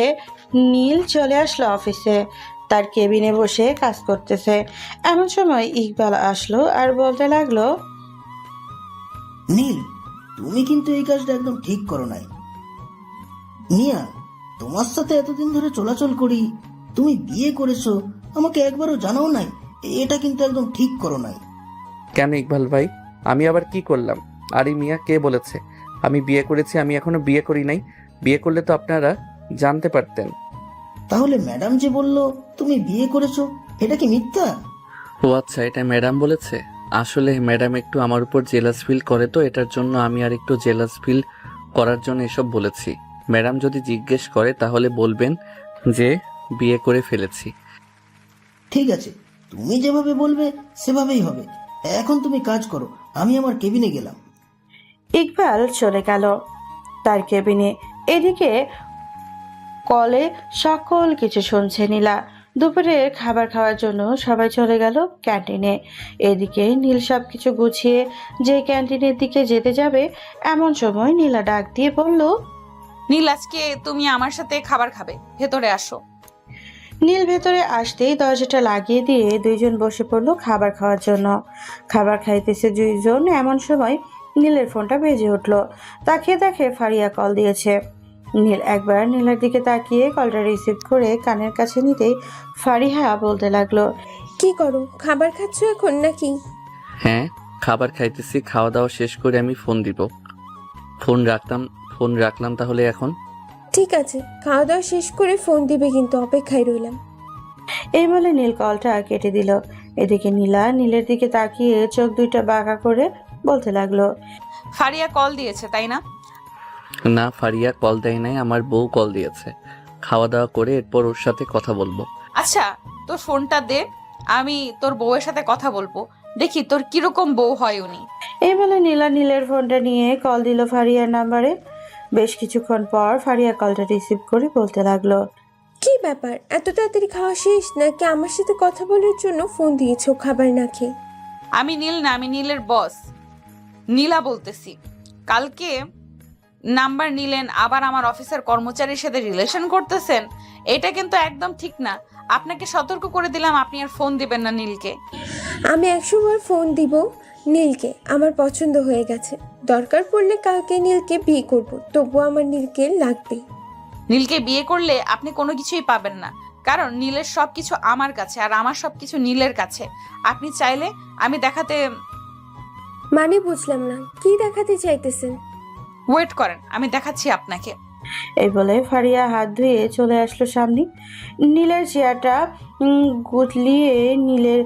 নীল চলে আসলো অফিসে, তার কেবিনে বসে কাজ করতেছে। এমন সময় ইকবাল আসলো আর বলতে লাগলো, নীল, তুমি কিন্তু এই কাজটা একদম ঠিক করো নাই। মিয়া, তোমার সাথে এতদিন ধরে চলাচল করি, তুমি বিয়ে করেছো, আমাকে একবারও জানাও নাই। এটা কিন্তু একদম ঠিক করো নাই। কেন ইকবাল ভাই, আমি আবার কি করলাম? আরে মিয়া, কে বলেছে আমি বিয়ে করেছি? আমি এখনো বিয়ে করি নাই। বিয়ে করলে তো আপনারা জানতে পারতেন। তাহলে ম্যাডাম যে বলল তুমি বিয়ে করেছো, এটা কি মিথ্যা? ও আচ্ছা, এটা ম্যাডাম বলেছে। আসলে ম্যাডাম একটু আমার উপর জেলাস ফিল করে, তো এটার জন্য আমি আর একটু জেলাস ফিল করার জন্য এসব বলেছি। ম্যাডাম যদি জিজ্ঞেস করে তাহলে বলবেন যে বিয়ে করে ফেলেছি। ঠিক আছে, তুমি যেভাবে বলবে সেভাবেই হবে। এখন তুমি কাজ করো, আমি আমার কেবিনে গেলাম। ইকবাল চলে গেল তার কেবিনে। এদিকে কলে সকল কিছু শুনছে নীলা। দুপুরে খাবার খাওয়ার জন্য সবাই চলে গেল ক্যান্টিনে। এদিকে নীল সবকিছু গুছিয়ে যে ক্যান্টিনের দিকে যেতে যাবে, এমন সময় নীলা ডাক দিয়ে বলল, নীল, আজকে তুমি আমার সাথে খাবার খাবে, ভেতরে আসো। নীল ভেতরে আসতেই দরজাটা লাগিয়ে দিয়ে দুইজন বসে পড়লো খাবার খাওয়ার জন্য। খাবার খাইতেছে দুইজন, এমন সময় নীলের ফোনটা বেজে উঠলো। তাকিয়ে দেখে ফারিয়া কল দিয়েছে। নীল একবার নীলার দিকে তাকিয়ে কলটা রিসিভ করে কানের কাছে নিতেই ফারিহা বলতে লাগলো, কি করো, খাবার খাচ্ছ এখন নাকি? হ্যাঁ, খাবার খাইতেছি, খাওয়া দাওয়া শেষ করে আমি ফোন দিব। ফোন রাখলাম তাহলে এখন। ঠিক আছে, খাওয়া দাওয়া শেষ করে ফোন দিবে, কিন্তু অপেক্ষায় রইলাম। এই বলে নীল কলটা কেটে দিল। এদিকে নীলা নীলের দিকে তাকিয়ে চোখ দুইটা বাঁকা করে বলতে লাগলো, ফারিয়া কল দিয়েছে তাই না? না, ফারিয়া কল দেয় নাই, আমার বউ কল দিয়েছে। খাওয়া দাওয়া করে এরপর ওর সাথে কথা বলবো। আচ্ছা, তোর ফোনটা দে, আমি তোর বউয়ের সাথে কথা বলবো, দেখি তোর কিরকম বউ হয় উনি। এই বলে নীলা নীলের ফোনটা নিয়ে কল দিল ফারিয়ার নাম্বারে। বেশ কিছুক্ষণ পর ফারিয়া কলটা রিসিভ করে বলতে লাগলো, কি ব্যাপার, এত তাড়াতাড়ি খাওয়া শেষ নাকি আমার সাথে কথা বলার জন্য ফোন দিয়েছো খাবার না খেয়ে? আমি নীল না, আমি নীলের বস নীলা বলতেছি। কালকে নাম্বার নিলেন, আবার আমার অফিসের কর্মচারীর সাথে রিলেশন করতেছেন, এটা কিন্তু একদম ঠিক না। আপনাকে সতর্ক করে দিলাম, আপনি আর ফোন দিবেন না নীলকে। আমি 100 বার ফোন দিব নীলকে, আমার পছন্দ হয়ে গেছে। দরকার পড়লে কালকে নীলকে বিয়ে করব, তবুও আমার নীলকে লাগবে। নীলকে বিয়ে করলে আপনি কোনো কিছুই পাবেন না, কারণ নীলের সবকিছু আমার কাছে আর আমার সবকিছু নীলের কাছে। আপনি চাইলে আমি দেখাতে। মানে বুঝলাম না, কি দেখাতে চাইতেছেন? ওয়েট করেন, আমি দেখাচ্ছি আপনাকে। এই বলে ফারিয়া হাত ধুয়ে চলে আসলো সামনে। নীলের চেয়ারটা গুতলিয়ে নীলের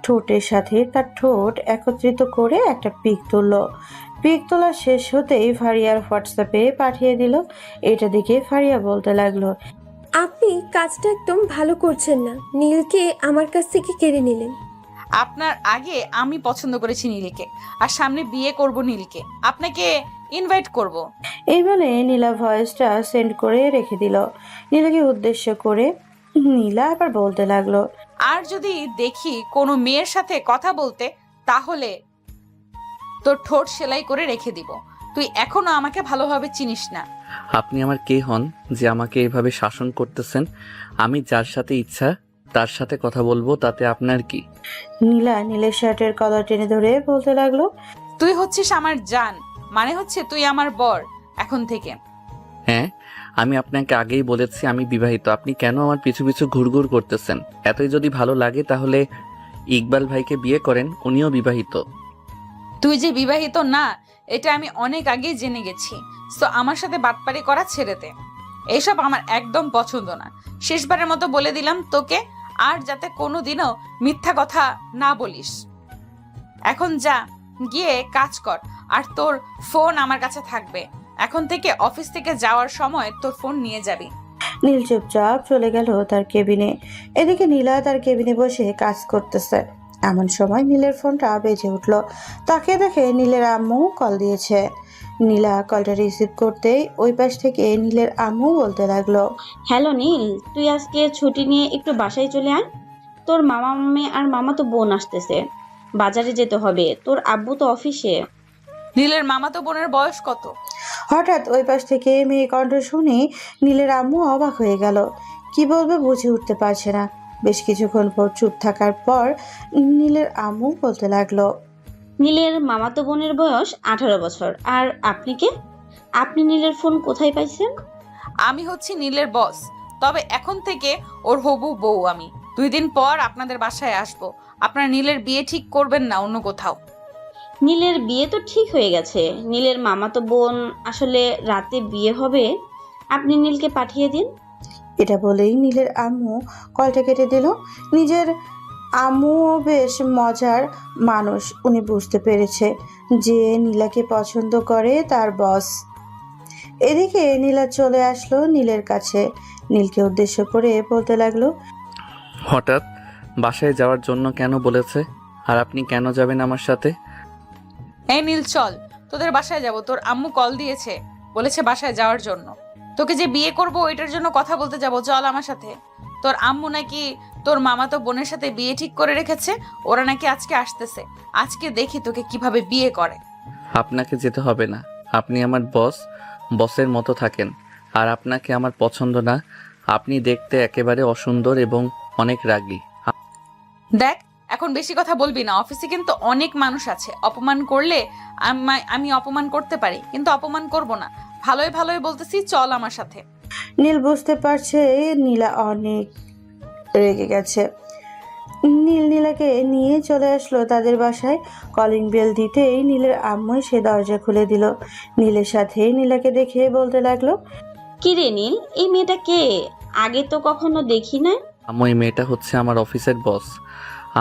ঠোঁটের সাথে তার ঠোঁট একত্রিত করে একটা পিক তুললো। পিক তোলা শেষ হতেই ফারিয়ার হোয়াটসঅ্যাপে পাঠিয়ে দিল। এটা দেখে ফারিয়া বলতে লাগলো, আপনি কাজটা একদম ভালো করছেন না, নীলকে আমার কাছ থেকে কেড়ে নিলেন। আপনার আগে আমি পছন্দ করেছি নীলকে, আর সামনে বিয়ে করব নীলকে, আপনাকে ইনভাইট করব। এই বলে নীলা ভয়েসটা সেন্ড করে রেখে দিল। নীলাকে উদ্দেশ্য করে নীলা আবার বলতে লাগলো, আর যদি দেখি কোনো মেয়ের সাথে কথা বলতে, তাহলে তোর ঠোঁট সেলাই করে রেখে দিব। তুই এখনো আমাকে ভালোভাবে চিনিস না। আপনি আমার কে হন যে আমাকে এভাবে শাসন করতেছেন? আমি যার সাথে ইচ্ছা তার সাথে কথা বলবো, তাতে আপনার কি? নীলা নীলের শার্টের কলার টেনে ধরে বলতে লাগলো। তুই হচ্ছিস আমার জান, মানে হচ্ছে তুই আমার বর এখন থেকে। হ্যাঁ, আমি আপনাকে আগেই বলেছি আমি বিবাহিত। আপনি কেন আমার পিছু পিছু ঘুরঘুর করতেছেন? এতই যদি ভালো লাগে তাহলে ইকবাল ভাইকে বিয়ে করেন, উনিও বিবাহিত। তুই যে বিবাহিত না এটা আমি অনেক আগেই জেনে গেছি। তো আমার সাথে বাটপারি করা ছেড়ে দে, এইসব আমার একদম পছন্দ না। শেষবারের মতো বলে দিলাম তোকে, আর যাতে কোনোদিনও মিথ্যা কথা না বলিস। এখন যা, গিয়ে কাজ কর, আর তোর ফোন আমার কাছে থাকবে। এখন থেকে অফিস থেকে যাওয়ার সময় তোর ফোন নিয়ে যাবি। নীল চুপচাপ চলে গেল তার কেবিনে। এদিকে নীলা তার কেবিনে বসে কাজ করতেছে। এমন সময় নীলের ফোনটা বেজে উঠল। তাকে দেখে নীলের আম্মু কল দিয়েছে। নীলা কলটা রিসিভ করতেই ওই পাশ থেকে নীলের আম্মু বলতে লাগলো। হ্যালো নীল, তুই আজকে ছুটি নিয়ে একটু বাসায় চলে আয়। তোর মামা মামি আর মামা তো বোন আসতেছে, বাজারে যেতে হবে, তোর আব্বু তো অফিসে। নীলের মামাতো বোনের বয়স কত? হঠাৎ ওই পাশ থেকে মেয়ে কণ্ঠ শুনে নীলের আম্মু অবাক হয়ে গেল। কি বলবে বুঝে উঠতে পারছে না। বেশ কিছুক্ষণ পর চুপ থাকার পর নীলের আম্মু বলতে লাগলো। নীলের মামাতো বোনের বয়স 18 বছর। আর আপনি কে? আপনি নীলের ফোন কোথায় পাইছেন? আমি হচ্ছি নীলের বস, তবে এখন থেকে ওর হবু বউ আমি। 2 দিন পর আপনাদের বাসায় আসবো। আপনারা নীলের বিয়ে ঠিক করবেন না অন্য কোথাও? নীলের বিয়ে তো ঠিক হয়ে গেছে। নীলের মামাতো বোন আসলে রাতে বিয়ে হবে, আপনি নীলকে পাঠিয়ে দিন। এটা বলেই নীলের আম্মু কলটা কেটে দিল। নিজের আম্মুও বেশ মজার মানুষ। উনি বুঝতে পেরেছে যে নীলাকে পছন্দ করে তার বস। এদিকে নীলা চলে আসলো নীলের কাছে। নীলকে উদ্দেশ্য করে বলতে লাগলো। হঠাৎ বাসায় যাওয়ার জন্য কেন বলেছে? আর আপনি কেন যাবেন আমার সাথে? এই নীল চল, তোদের বাসায় যাব। তোর আম্মু কল দিয়েছে, বলেছে বাসায় যাওয়ার জন্য। তোকে যে বিয়ে করব ওইটার জন্য কথা বলতে যাব, চল আমার সাথে। তোর আম্মু নাকি তোর মামাতো বোনের সাথে বিয়ে ঠিক করে রেখেছে, ওরা নাকি আজকে আসতেছে। আজকে দেখি তোকে কিভাবে বিয়ে করে। আপনাকে যেতে হবে না, আপনি আমার বস, বসের মতো থাকেন। আর আপনাকে আমার পছন্দ না। আপনি দেখতে একেবারে অসুন্দর এবং অনেক রাগী। দেখ, এখন বেশি কথা বলবি না। অফিসে কিন্তু অনেক মানুষ আছে, অপমান করলে আমি অপমান করতে পারি, কিন্তু অপমান করব না। ভালোই ভালোই বলতেছি, চল আমার সাথে। নীল বুঝতে পারছে নীলা অনেক রেগে গেছে। নীলাকে নিয়ে চলে আসলো তাদের বাসায়। কলিং বেল দিতেই নীলের আম্মু সে দরজা খুলে দিল। নীলের সাথে নীলাকে দেখে বলতে লাগলো। কি রে নীল, এই মেয়েটা কে? আগে তো কখনো দেখি না। ওই মেয়েটা হচ্ছে আমার অফিসের বস,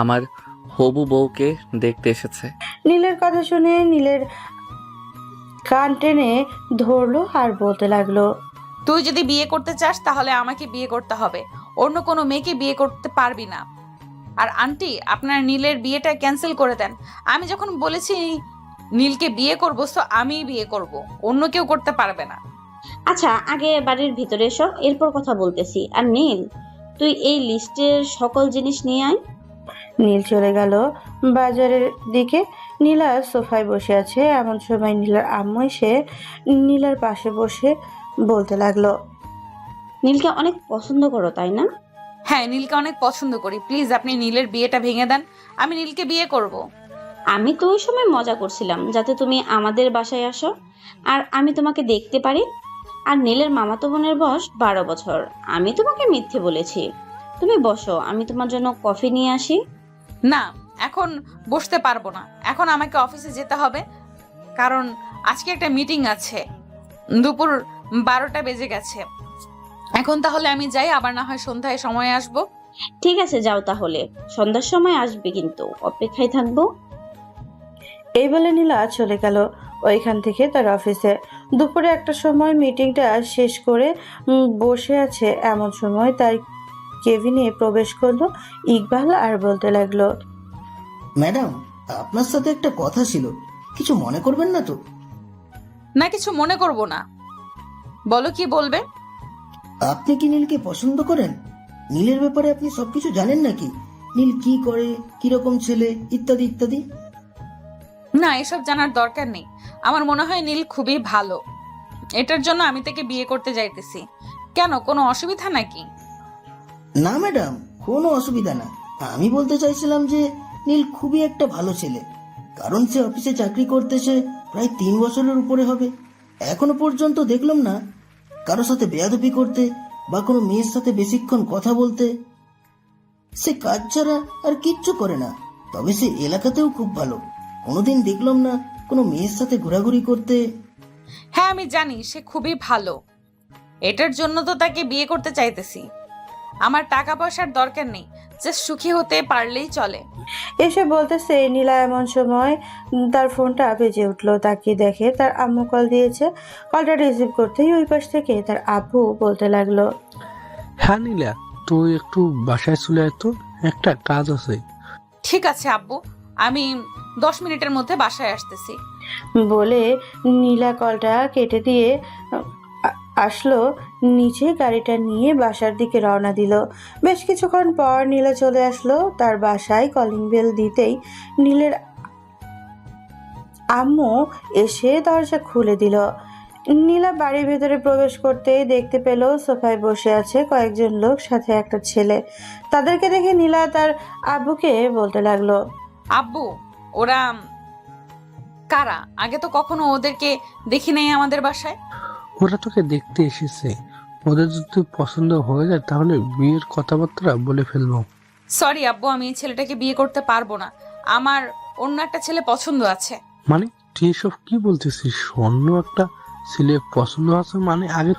আমার হবু বউকে দেখতে এসেছে। নীলের কথা শুনে নীলের কান টেনে ধরলো আর বলতে লাগলো। তুই যদি বিয়ে করতে চাস তাহলে আমাকে বিয়ে করতে হবে, অন্য কোনো মেয়েকে বিয়ে করতে পারবি না। আর আন্টি, আপনার নীলের বিয়েটা ক্যান্সেল করে দেন। আমি যখন বলেছি নীলকে বিয়ে করবো, তো আমিই বিয়ে করব, অন্য কেউ করতে পারবে না। আচ্ছা, আগে বাড়ির ভিতরে এসো, এরপর কথা বলতেছি। আর নীল, তুই এই লিস্টের সকল জিনিস নিয়ে আয়। নীল চলে গেল বাজারের দিকে। নীলা সোফায় বসে আছে। এমন সময় নীলার আম্মু এসে নীলার পাশে বসে বলতে লাগলো। নীলকে অনেক পছন্দ করো তাই না? হ্যাঁ, নীলকে অনেক পছন্দ করি। প্লিজ আপনি নীলের বিয়েটা ভেঙে দেন, আমি নীলকে বিয়ে করব। আমি তো ওই সময় মজা করছিলাম যাতে তুমি আমাদের বাসায় আসো আর আমি তোমাকে দেখতে পারি। আর নীলের মামাতো বোনের বয়স 12 বছর। আমি তোমাকে মিথ্যে বলেছি। তুমি বসো, আমি তোমার জন্য কফি নিয়ে আসি। না, এখন বসতে পারবো না। এখন আমাকে অফিসে যেতে হবে, কারণ আজকে একটা মিটিং আছে। দুপুর 12টা বেজে গেছে। এখন তাহলে আমি যাই, আবার না হয় সন্ধ্যায় সময় আসবো। ঠিক আছে, যাও তাহলে। সন্ধ্যার সময় আসবে কিন্তু, অপেক্ষায় থাকবো। এই বলে নীলা চলে গেল ওইখান থেকে তার অফিসে। দুপুরে একটা সময় মিটিংটা শেষ করে বসে আছে। এমন সময় তার কেবিনে প্রবেশ করলো ইকবাল আর বলতে লাগলো। ম্যাডাম, আপনার সাথে একটা কথা ছিল, কিছু মনে করবেন না তো? না, কিছু মনে করব না। বলো, কি বলবে? আপনি কি নীলকে পছন্দ করেন? নীলের ব্যাপারে আপনি সবকিছু জানেন নাকি? নীল কি করে, কিরকম ছেলে, ইত্যাদি ইত্যাদি। না, এসব জানার দরকার নেই। আমার মনে হয় নীল খুবই ভালো, এটার জন্য আমি তাকে বিয়ে করতে যাইতেছি। কেন, কোনো অসুবিধা নাকি? না ম্যাডাম, কোনো অসুবিধা না। আমি বলতে চাইছিলাম যে নীল খুবই একটা ভালো ছেলে, কারণ সে অফিসে চাকরি করতেছে প্রায় 3 বছরের উপরে হবে। এখনো পর্যন্ত দেখলাম না কারোর সাথে বেয়াদবি করতে বা কোনো মেয়ের সাথে বেশিক্ষণ কথা বলতে। সে কাজ ছাড়া আর কিচ্ছু করে না। তবে সে এলাকাতেও খুব ভালো, কোনোদিন দেখলাম না কোনো মেয়ের সাথে ঘোরাঘুরি করতে। হ্যাঁ আমি জানি সে খুবই ভালো, এটার জন্য তো তাকে বিয়ে করতে চাইতেছি। আমার টাকা পয়সার দরকার নেই, জাস্ট সুখী হতে পারলেই চলে। এসে বলতেছে নীলা এমন সময় তার ফোনটা বেজে উঠলো। তাকিয়ে দেখে তার আম্মু কল দিয়েছে। কলটা রিসিভ করতেই ওই পাশ থেকে তার আব্বু বলতে লাগলো, হ্যাঁ নীলা, তুই একটু বাসায় চলে আয় তো, একটা কাজ আছে। ঠিক আছে আব্বু, আমি 10 মিনিটের মধ্যে বাসায় আসতেছি। বলে নীলা কলটা কেটে দিয়ে আসলো নিচে, গাড়িটা নিয়ে বাসার দিকে রওনা দিল। বেশ কিছুক্ষণ পর নীলা চলে আসলো তার বাসায়। কলিং বেল দিতেই নীলের আম্মু এসে দরজা খুলে দিল। নীলা বাড়ির ভেতরে প্রবেশ করতেই দেখতে পেল সোফায় বসে আছে কয়েকজন লোক, সাথে একটা ছেলে। তাদেরকে দেখে নীলা তার আব্বুকে বলতে লাগলো, আব্বু ওরা কারা? আগে তো কখনো ওদেরকে দেখি নাই আমাদের বাসায়। ওরা তোকে দেখতে এসেছে, ওদের যদি পছন্দ হয়ে যায় তাহলে বিয়ের কথাবার্তা বলে ফেলবো। সরি আব্বু, আমি এই ছেলেটাকে বিয়ে করতে পারবো না। আমার অন্য একটা ছেলে পছন্দ আছে। মানে তুই এসব কি বলতেছিস? অন্য একটা ছেলে পছন্দ আছে মানে? আগে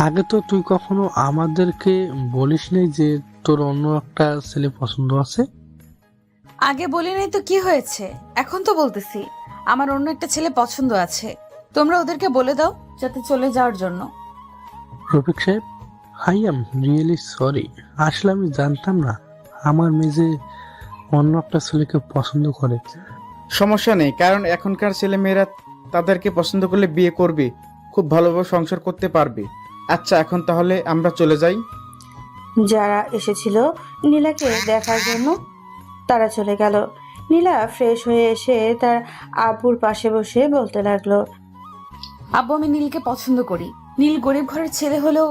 আগে তো তুই কখনো আমাদেরকে বলিস নাই যে তোর অন্য একটা ছেলে পছন্দ আছে। আগে বলি নাই তো কি হয়েছে, এখন তো বলতেছি আমার অন্য একটা ছেলে পছন্দ আছে। তোমরা ওদেরকে বলে দাও যাতে চলে যাওয়ার জন্য। রফিক সাহেব, আই এম রিয়েলি সরি, আসলে আমি জানতাম না আমার মেয়ে অন্য একটা ছেলেকে পছন্দ করে। সমস্যা নেই, কারণ এখনকার ছেলে মেয়েরা তাদেরকে পছন্দ করলে বিয়ে করবে, খুব ভালোভাবে সংসার করতে পারবে। আচ্ছা এখন তাহলে আমরা চলে যাই। যারা এসেছিল নীলাকে দেখার জন্য তারা চলে গেল। নীলা ফ্রেশ হয়ে এসে তার আব্বুর পাশে বসে বলতে লাগলো, আব্বু আমি নীলকে পছন্দ করি। নীল গরিব ঘরের ছেলে হলেও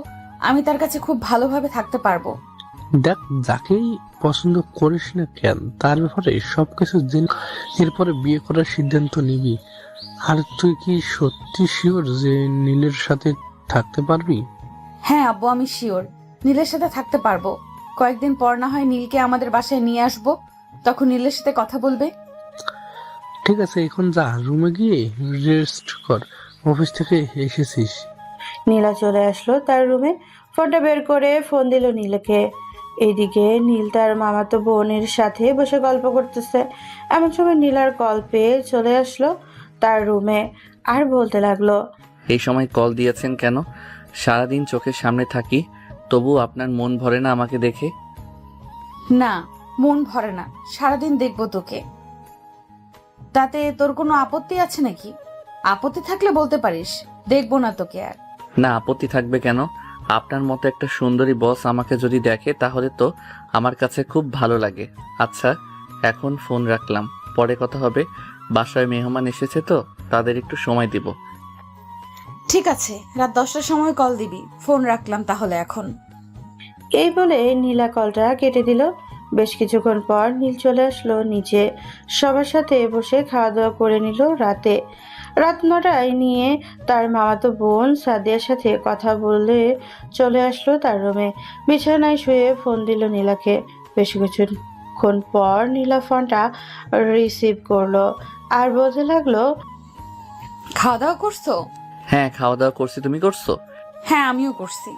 আমি তার কাছে খুব ভালোভাবে থাকতে পারবো। দেখ, যাকেই পছন্দ করিস না কেন তার ব্যাপারে সবকিছু জেনে এরপরে বিয়ে করার সিদ্ধান্ত নিবি। আর তুই কি সত্যি শিওর যে নীলের সাথে থাকতে পারবি? হ্যাঁ আব্বু, আমি শিওর নীলের সাথে থাকতে পারবো। কয়েকদিন পর না হয় নীলকে আমাদের বাসায় নিয়ে আসবো, তখন নীলের সাথে কথা বলবে। ঠিক আছে, এখন যা, রুমে গিয়ে রেস্ট কর, অফিস থেকে এসেছিস। নীলা চলে আসলো তার রুমে। ফোনটা বের করে ফোন দিল নীলকে। এইদিকে নীল তার মামাতো বোনের সাথে বসে গল্প করতেছে। এমন সময় নীলার কল পেয়ে চলে আসলো তার রুমে আর বলতে লাগলো, এই সময় কল দিয়েছেন কেন? সারাদিন চোখের সামনে থাকি, তবু আপনার মন ভরে না আমাকে দেখে? না, মন ভরে না, সারাদিন দেখবো তোকে। তাতে তোর কোনো আপত্তি আছে নাকি? আপত্তি থাকলে বলতে পারিস, দেখবো না তোকে আর। না, আপত্তি থাকবে কেন? আপনার মতো একটা সুন্দরী বস আমাকে যদি দেখে তাহলে তো আমার কাছে খুব ভালো লাগে। আচ্ছা এখন ফোন রাখলাম, পরে কথা হবে। বাসায় মেহমান এসেছে তো তাদের একটু সময় দিব। ঠিক আছে, রাত 10টার সময় কল দিবি। ফোন রাখলাম তাহলে এখন। এই বলে নীলা কলটা কেটে দিল। বেশ কিছুক্ষণ পর নীল চলে আসলো নিচে, সবার সাথে বসে খাওয়া দাওয়া করে নিল। রাত 9টায় নিয়ে তার মামাতো বোন সাদিয়ার সাথে কথা বলে চলে আসলো তার রুমে। বিছানায় শুয়ে ফোন দিল নীলাকে। বেশ কিছুক্ষণ পর নীলা ফোনটা রিসিভ করলো আর বলতে লাগলো, খাওয়া দাওয়া করছো? হ্যাঁ খাওয়া দাওয়া করছি, তুমি করছো? হ্যাঁ আমিও করছি।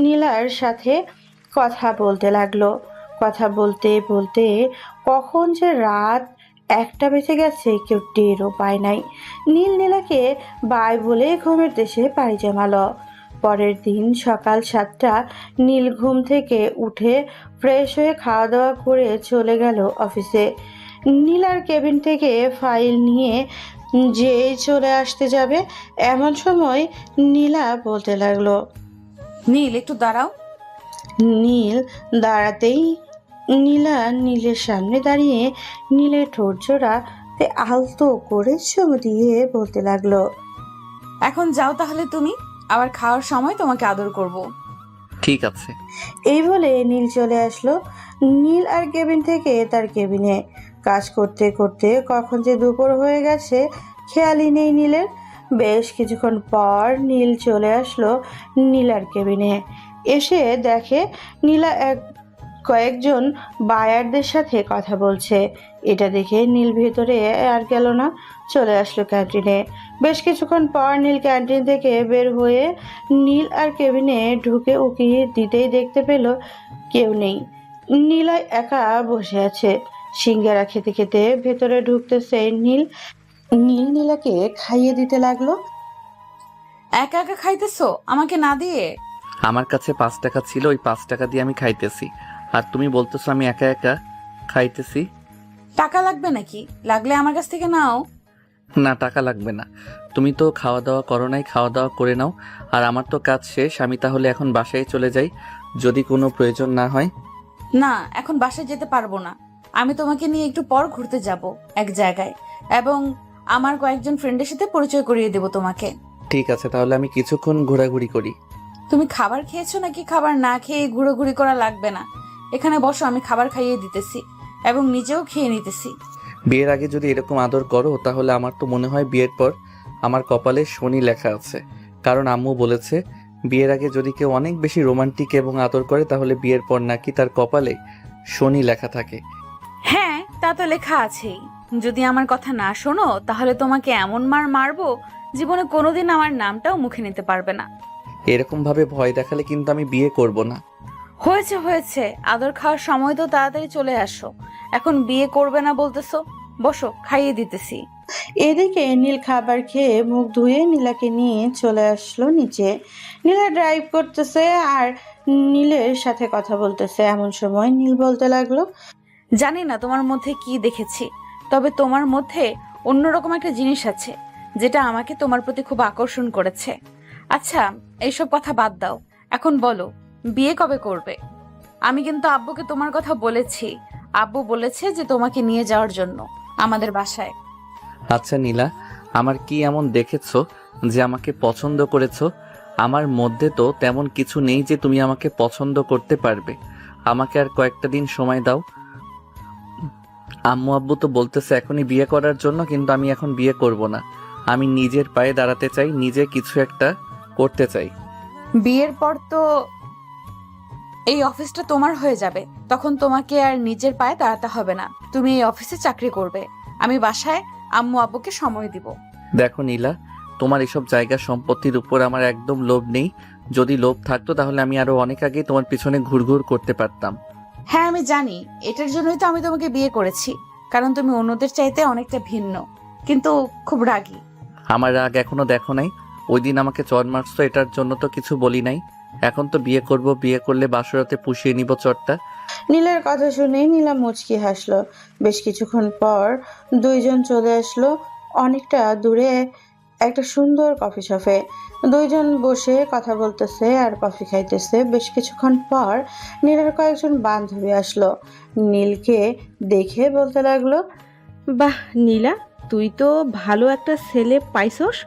নীলার সাথে কথা বলতে লাগলো। কথা বলতে বলতে কখন যে রাত 1টা বেজে গেছে কেউ টেরও পায় নাই। নীলাকে বাই বলে ঘুমের দেশে পাড়ি জমালো। পরের দিন সকাল 7টা নীল ঘুম থেকে উঠে ফ্রেশ হয়ে খাওয়া দাওয়া করে চলে গেল অফিসে। নীলার কেবিন থেকে ফাইল নিয়ে যেই চলে আসতে যাবে এমন সময় নীলা বলতে লাগলো, নীল একটু দাঁড়াও। নীল দাঁড়াতেই নীলা নীলের সামনে দাঁড়িয়ে নীলের ঠোঁট জোড়াতে আলতো করে চুমু দিয়ে বলতে লাগলো, এখন যাও তাহলে তুমি, আবার খাওয়ার সময় তোমাকে আদর করব। ঠিক আছে। এই বলে নীল চলে আসলো। নীল আর কেবিন থেকে তার কেবিনে কাজ করতে করতে কখন যে দুপুর হয়ে গেছে খেয়ালই নেই নীলের। বেশ কিছুক্ষণ পর নীল চলে আসলো নীলার কেবিনে। এসে দেখে নীলা কয়েকজন বায়ারদের সাথে কথা বলছে। এটা দেখে নীল ভেতরে আর গেল না, চলে আসলো ক্যান্টিনে। বেশ কিছুক্ষণ পর নীল ক্যান্টিন থেকে বের হয়ে নীল আর কেবিনে ঢুকে উকি দিতেই দেখতে পেল কেউ নেই। নীলা একা বসে আছে সিঙ্গারা খেতে খেতে। ভেতরে ঢুকতেছে নীল। নীলাকে খাইয়ে দিতে লাগলো। একা একা খাইতেছো আমাকে না দিয়ে? আমার কাছে 5 টাকা ছিল, ওই 5 টাকা দিয়ে আমি খাইতেছি, আর তুমি বলতেছো আমি একা একা খাইতেছি। টাকা লাগবে নাকি? লাগলে আমার কাছ থেকে নাও। না, টাকা লাগবে না। তুমি তো খাওয়া দাওয়া করো নাই, খাওয়া দাওয়া করে নাও। আর আমার তো কাজ শেষ, আমি তাহলে এখন বাসায় চলে যাই, যদি কোনো প্রয়োজন না হয়। না, এখন বাসায় যেতে পারবো না। আমি তোমাকে নিয়ে একটু পর ঘুরতে যাব এক জায়গায়, এবং আমার কয়েকজন ফ্রেন্ডের সাথে পরিচয় করিয়ে দেব তোমাকে। ঠিক আছে, তাহলে আমি কিছুক্ষণ ঘোরাঘুরি করি। তুমি খাবার খেয়েছো নাকি? খাবার না খেয়ে ঘুরোঘুরি করা লাগবে না। এখানে বসো, আমি খাবার খাইয়ে দিতেছি এবং নিজেও খেয়ে নিতেছি। বিয়ের আগে যদি এরকম আদর করো, তাহলে আমার তো মনে হয় বিয়ের পর আমার কপালে শনি লেখা আছে। কারণ আম্মু বলেছে বিয়ের আগে যদি কেউ অনেক বেশি রোমান্টিক এবং আদর করে, তাহলে বিয়ের পর নাকি তার কপালে শনি লেখা থাকে। হ্যাঁ, তা তো লেখা আছেই। যদি আমার কথা না শোনো, তাহলে তোমাকে এমন মার মারবো, জীবনে কোনোদিন আমার নামটাও মুখে নিতে পারবে না। এরকম ভাবে ভয় দেখালে কিন্তু আমি বিয়ে করব না। হয়েছে হয়েছে, আদর খাওয়ার সময় তো তাড়াতাড়ি চলে আসো। এখন বিয়ে করবে না বলতেছো? বসো, খাইয়ে দিতেছি। এদিকে নীল খাবার খেয়ে মুখ ধুয়ে নীলাকে নিয়ে চলে আসলো নিচে। নীলা ড্রাইভ করতেছে আর নীলের সাথে কথা বলতেছে। এমন সময় নীল বলতে লাগলো, জানি না তোমার মধ্যে কি দেখেছি, তবে তোমার মধ্যে অন্যরকম একটা জিনিস আছে যেটা আমাকে তোমার প্রতি খুব আকর্ষণ করেছে। আচ্ছা, এইসব কথা বাদ দাও, এখন বলো বিয়ে কবে করবে? আমি কিন্তু আব্বুকে তোমার কথা বলেছি। আব্বু বলেছে যে তোমাকে নিয়ে যাওয়ার জন্য আমাদের বাসায়। আচ্ছা নীলা, আমার কি এমন দেখেছো যে আমাকে পছন্দ করেছো? আমার মধ্যে তো তেমন কিছু নেই যে তুমি আমাকে পছন্দ করতে পারবে। আমাকে আর কয়েকটা দিন সময় দাও। আম্মু আব্বু তো বলতেছে এখনই বিয়ে করার জন্য, কিন্তু আমি এখন বিয়ে করব না। আমি নিজের পায়ে দাঁড়াতে চাই, নিজে কিছু একটা করতে চাই। বিয়ের পর তো এই অফিসটা তোমার হয়ে যাবে, তখন তোমাকে আর নিজের পায়ে দাঁড়াতে হবে না। তুমি এই অফিসে চাকরি করবে, আমি বাসায় আম্মু আব্বুকে সময় দিব। দেখো নীলা, তোমার এসব জায়গা সম্পত্তির উপর আমার একদম লোভ নেই। যদি লোভ থাকতো তাহলে আমি আরো অনেক আগেই তোমার পিছনে ঘুরঘুর করতে পারতাম। হ্যাঁ, আমি জানি, এটার জন্যই তো আমি তোমাকে বিয়ে করেছি, কারণ তুমি অন্যদের চাইতে অনেকটা ভিন্ন, কিন্তু খুব রাগী। আমার রাগ এখনো দেখো নাই? ওই দিন আমাকে চর মারছো, এটার জন্য তো কিছু বলি নাই। এখন তো বিয়ে করব, বিয়ে করলে বাসরাতে পুষিয়ে নিব চরটা। নীলের কথা শুনে নীলা মুচকি হাসলো। বেশ কিছুক্ষণ পর দুইজন চলে আসলো অনেকটা দূরে একটা সুন্দর কফি শপে। দুইজন বসে কথা বলতেছে আর কফি খাইতেছে। বেশ কিছুক্ষণ পর নীলার কয়েকজন বান্ধবী আসলো। নীলকে দেখে বলতে লাগলো, বাহ নীলা, তুই তো ভালো একটা ছেলে পাইছস,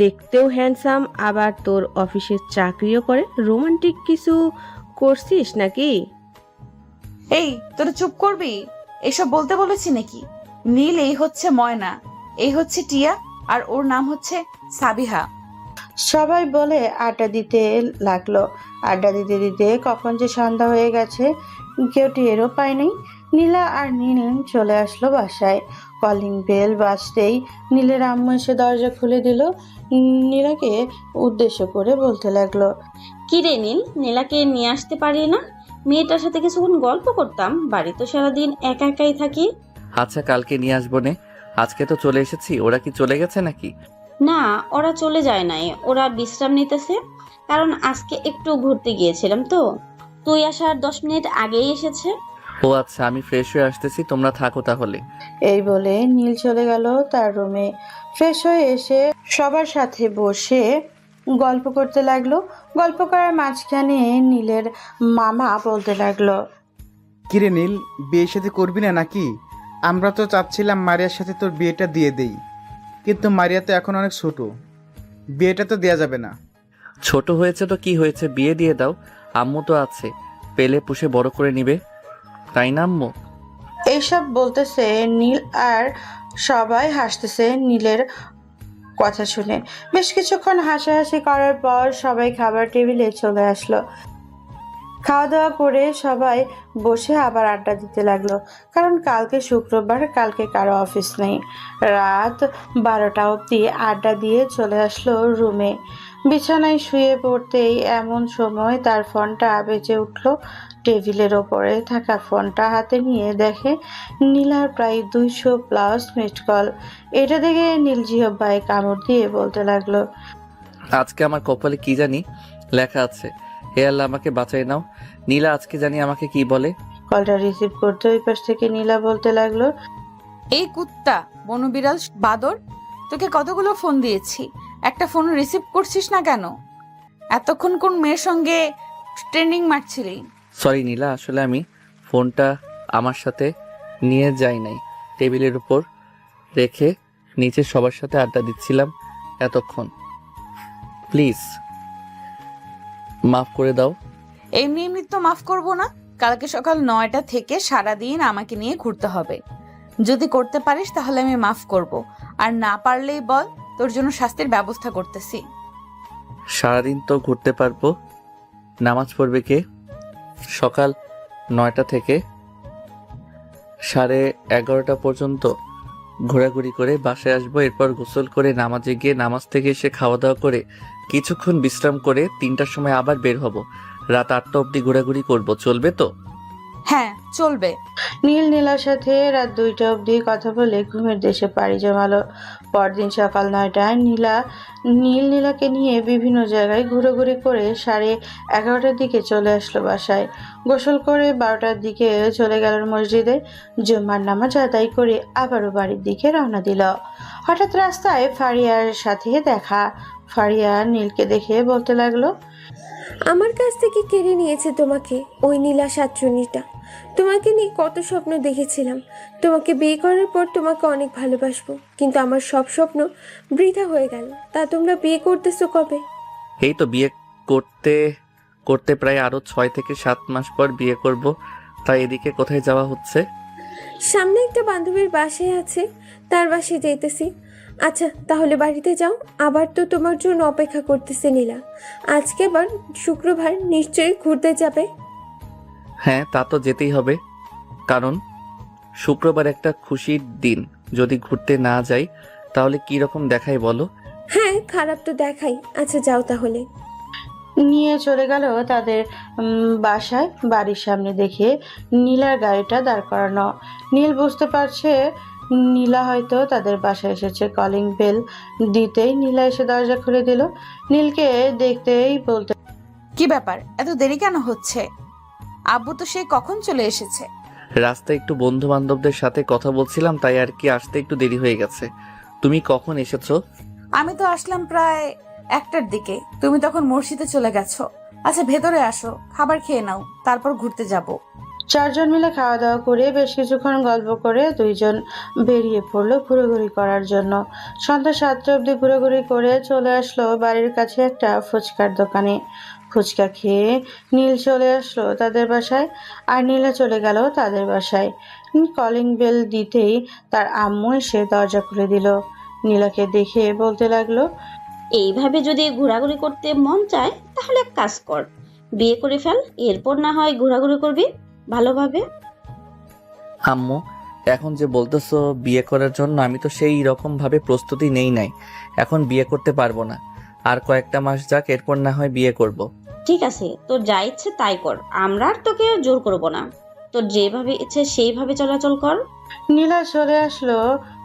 দেখতেও হ্যান্ডসাম, আবার তোর অফিসের চাকরিও করে। রোমান্টিক কিছু করছিস নাকি? এই, তোরা চুপ করবি? এসব বলতে বলেছি নাকি? নীল এই হচ্ছে ময়না, এই হচ্ছে টিয়া, আর ওর নাম হচ্ছে সাবিহা। সবাই বলে আড্ডা দিতে লাগলো। আড্ডা দিতে দিতে কখন যে সন্ধ্যা হয়ে গেছে কেউ টেরও পায়নি। নীলা আর নীল চলে আসলো বাসায়। কলিং বেল বাজতেই নীলের আম্মু এসে দরজা খুলে দিল। নীলাকে উদ্দেশ্য করে বলতে লাগলো, কি রে নীল, নীলাকে নিয়ে আসতে পারি না? মেয়েটার সাথে কিছুক্ষণ গল্প করতাম, বাড়ি তো সারাদিন একা একাই থাকি। আচ্ছা, কালকে নিয়ে আসবো নে, আজকে তো চলে এসেছি। ওরা কি চলে গেছে নাকি? না, ওরা চলে যায় নাই, ওরা বিশ্রাম নিতেছে, কারণ আজকে একটু ঘুরতে গিয়েছিলাম তো। তুই আসার 10 মিনিট আগেই এসেছে। ও আচ্ছা, আমি ফ্রেশ হয়ে আসতেছি, তোমরা থাকো তাহলে। এই বলে নীল চলে গেল তার রুমে। ফ্রেশ হয়ে এসে সবার সাথে বসে গল্প করতে লাগলো। গল্প করার মাঝখানে নীলের মামা বলতে লাগলো, কিরে নীল, বিয়ে সাথে করবি না নাকি? আমরা তো চাচ্ছিলাম মারিয়ার সাথে তোর বিয়েটা দিয়ে দেই, কিন্তু মারিয়া তো এখন অনেক ছোট, বিয়েটা তো দেয়া যাবে না। ছোট হয়েছে তো কি হয়েছে, বিয়ে দিয়ে দাও। আম্মু তো আছে, পেলে পুষে বড় করে নিবে, তাই না আম্মু? এইসব বলতেছে নীল আর সবাই হাসতেছে নীলের কথা শুনে। বেশ কিছুক্ষণ হাসাহাসি করার পর সবাই খাবার টেবিলে চলে আসলো। খাওয়া দাওয়া করে সবাই বসে আবার আড্ডা দিতে লাগলো, কারণ কালকে শুক্রবার, কালকে কারো অফিস নেই। রাত 12টা অবধি আড্ডা দিয়ে চলে আসলো রুমে। বিছানায় শুয়ে পড়তেই এমন সময় তার ফোনটা বেজে উঠল। টেবিলের ওপরে থাকা ফোনটা হাতে নিয়ে দেখে নীলার প্রায় 200+ মিসড কল। এটা দেখে নীল জিহ্বায় কামড় দিয়ে বলতে লাগলো, আজকে আমার কপালে কি জানি লেখা আছে, হে আল্লাহ আমাকে বাঁচাই নাও। নীলা আজকে জানি আমাকে কি বলে। কলটা রিসিভ করতে ওই পাশ থেকে নীলা বলতে লাগলো, এই কুত্তা বনবিড়াল বাদর, তোকে কতগুলো ফোন দিয়েছি, একটা ফোন রিসিভ করছিস না কেন? এতক্ষণ কোন মেয়ের সঙ্গে ট্রেন্ডিং মারছিলি? সরি নীলা, আসলে আমি ফোনটা আমার সাথে নিয়ে যাই নাই, টেবিলের উপর রেখে নিচে সবার সাথে আড্ডা দিচ্ছিলাম এতক্ষণ। প্লিজ মাফ করে দাও। এমনি এমনি তো মাফ করবো না। কালকে সকাল 9টা থেকে সারাদিন আমাকে নিয়ে ঘুরতে হবে। যদি করতে পারিস তাহলে আমি মাফ করব, আর না পারলেই বল, তোর জন্য শাস্তির ব্যবস্থা করতেছি। সারাদিন তো ঘুরতে পারবো, নামাজ পড়বে কে? সকাল 9টা থেকে 11:30 পর্যন্ত ঘোরাঘুরি করে বাসায় আসবো, এরপর গোসল করে নামাজে গিয়ে নামাজ থেকে এসে খাওয়া দাওয়া করে কিছুক্ষণ বিশ্রাম করে 3টার সময় আবার বের হব। রাত 8টা অবধি ঘোরাঘুরি করব, চলবে তো? হ্যাঁ চলবে। নীল নীলার সাথে রাত 2টা অবধি কথা বলে ঘুমের দেশে পাড়ি জমালো। পরদিন সকাল 9টায় নীলাকে নিয়ে বিভিন্ন জায়গায় ঘুরোঘুরি করে 11:30টার দিকে চলে আসলো বাসায়। গোসল করে 12টার দিকে চলে গেল মসজিদে। জুম্মার নামাজ আদায় করে আবারও বাড়ির দিকে রওনা দিল। হঠাৎ রাস্তায় ফারিয়ার সাথে দেখা। ফারিয়া নীলকে দেখে বলতে লাগলো, আমার কাছ থেকে কেড়ে নিয়েছে তোমাকে ওই নীলা শাকচুন্নিটা। তোমাকে নিয়ে কত স্বপ্ন দেখেছিলাম, তোমাকে বিয়ে করার পর তোমাকে অনেক ভালোবাসবো, কিন্তু আমার সব স্বপ্ন বৃথা হয়ে গেল। তা তোমরা বিয়ে করতেছো কবে? এই তো বিয়ে করতে করতে প্রায় আরো 6 থেকে 7 মাস পর বিয়ে করব। তাই এদিকে কোথায় যাওয়া হচ্ছে? সামনে একটা বান্ধবীর বাসায় আছে, তার বাসায় যাইতেছি। আচ্ছা তাহলে বাড়িতে যাও, আবার তো তোমার জন্য অপেক্ষা করতেছে নীলা। আজকে আবার শুক্রবার, নিশ্চয়ই ঘুরতে যাবে। হ্যাঁ তা তো যেতেই হবে, কারণ শুক্রবার একটা খুশির দিন। যদি ঘুরতে না যাই তাহলে কি রকম দেখায় বলো? হ্যাঁ খারাপ তো দেখাই। আচ্ছা যাও তাহলে। নিয়ে চলে গেল তাদের বাসায়। বাড়ির সামনে দেখে নীলার গাড়িটা দাঁড় করানো। নীল বুঝতে পারছে নীলা হয়তো তাদের বাসায় এসেছে। কলিং বেল দিতেই নীলা এসে দরজা খুলে দিল। নীলকে দেখতেই বলতে, কি ব্যাপার, এত দেরি কেন হচ্ছে? আব্বু তো সেই কখন চলে এসেছে। রাস্তায় একটু বন্ধু বান্ধবদের সাথে কথা বলছিলাম, তাই আর কি আসতে একটু দেরি হয়ে গেছে। তুমি কখন এসেছো? আমি তো আসলাম প্রায় 1টার দিকে, তুমি তখন মসজিদে চলে গেছো। আচ্ছা ভেতরে আসো, খাবার খেয়ে নাও, তারপর ঘুরতে যাব। 4 জন মিলে খাওয়া দাওয়া করে বেশ কিছুক্ষণ গল্প করে 2 জন বেরিয়ে পড়লো ঘোরাঘুরি করার জন্য। সন্ধ্যা 7টা অবধি ঘোরাঘুরি করে চলে আসলো বাড়ির কাছে একটা ফুচকার দোকানে। ফুচকা খেয়ে নীল চলে আসলো তাদের বাসায়, আর নীলা চলে গেল তাদের বাসায়। কলিং বেল দিতেই তার আম্মু এসে দরজা খুলে দিল। নীলাকে দেখে বলতে লাগলো, এইভাবে যদি ঘোরাঘুরি করতে মন চায় তাহলে এক কাজ কর, বিয়ে করে ফেল, এরপর না হয় ঘোরাঘুরি করবি ভালোভাবে। আম্মু এখন যে বলতেছো বিয়ে করার জন্য, আমি তো সেই রকম ভাবে প্রস্তুতি নেই নাই। এখন বিয়ে করতে পারবো না, আর কয়েকটা মাস যাক, এরপর না হয় বিয়ে করব। ঠিক আছে, তোর যা ইচ্ছে তাই কর, আমরা আর তোকে জোর করব না। তোর যেভাবে ইচ্ছে সেইভাবে চলাচল কর। নীলা চলে আসলো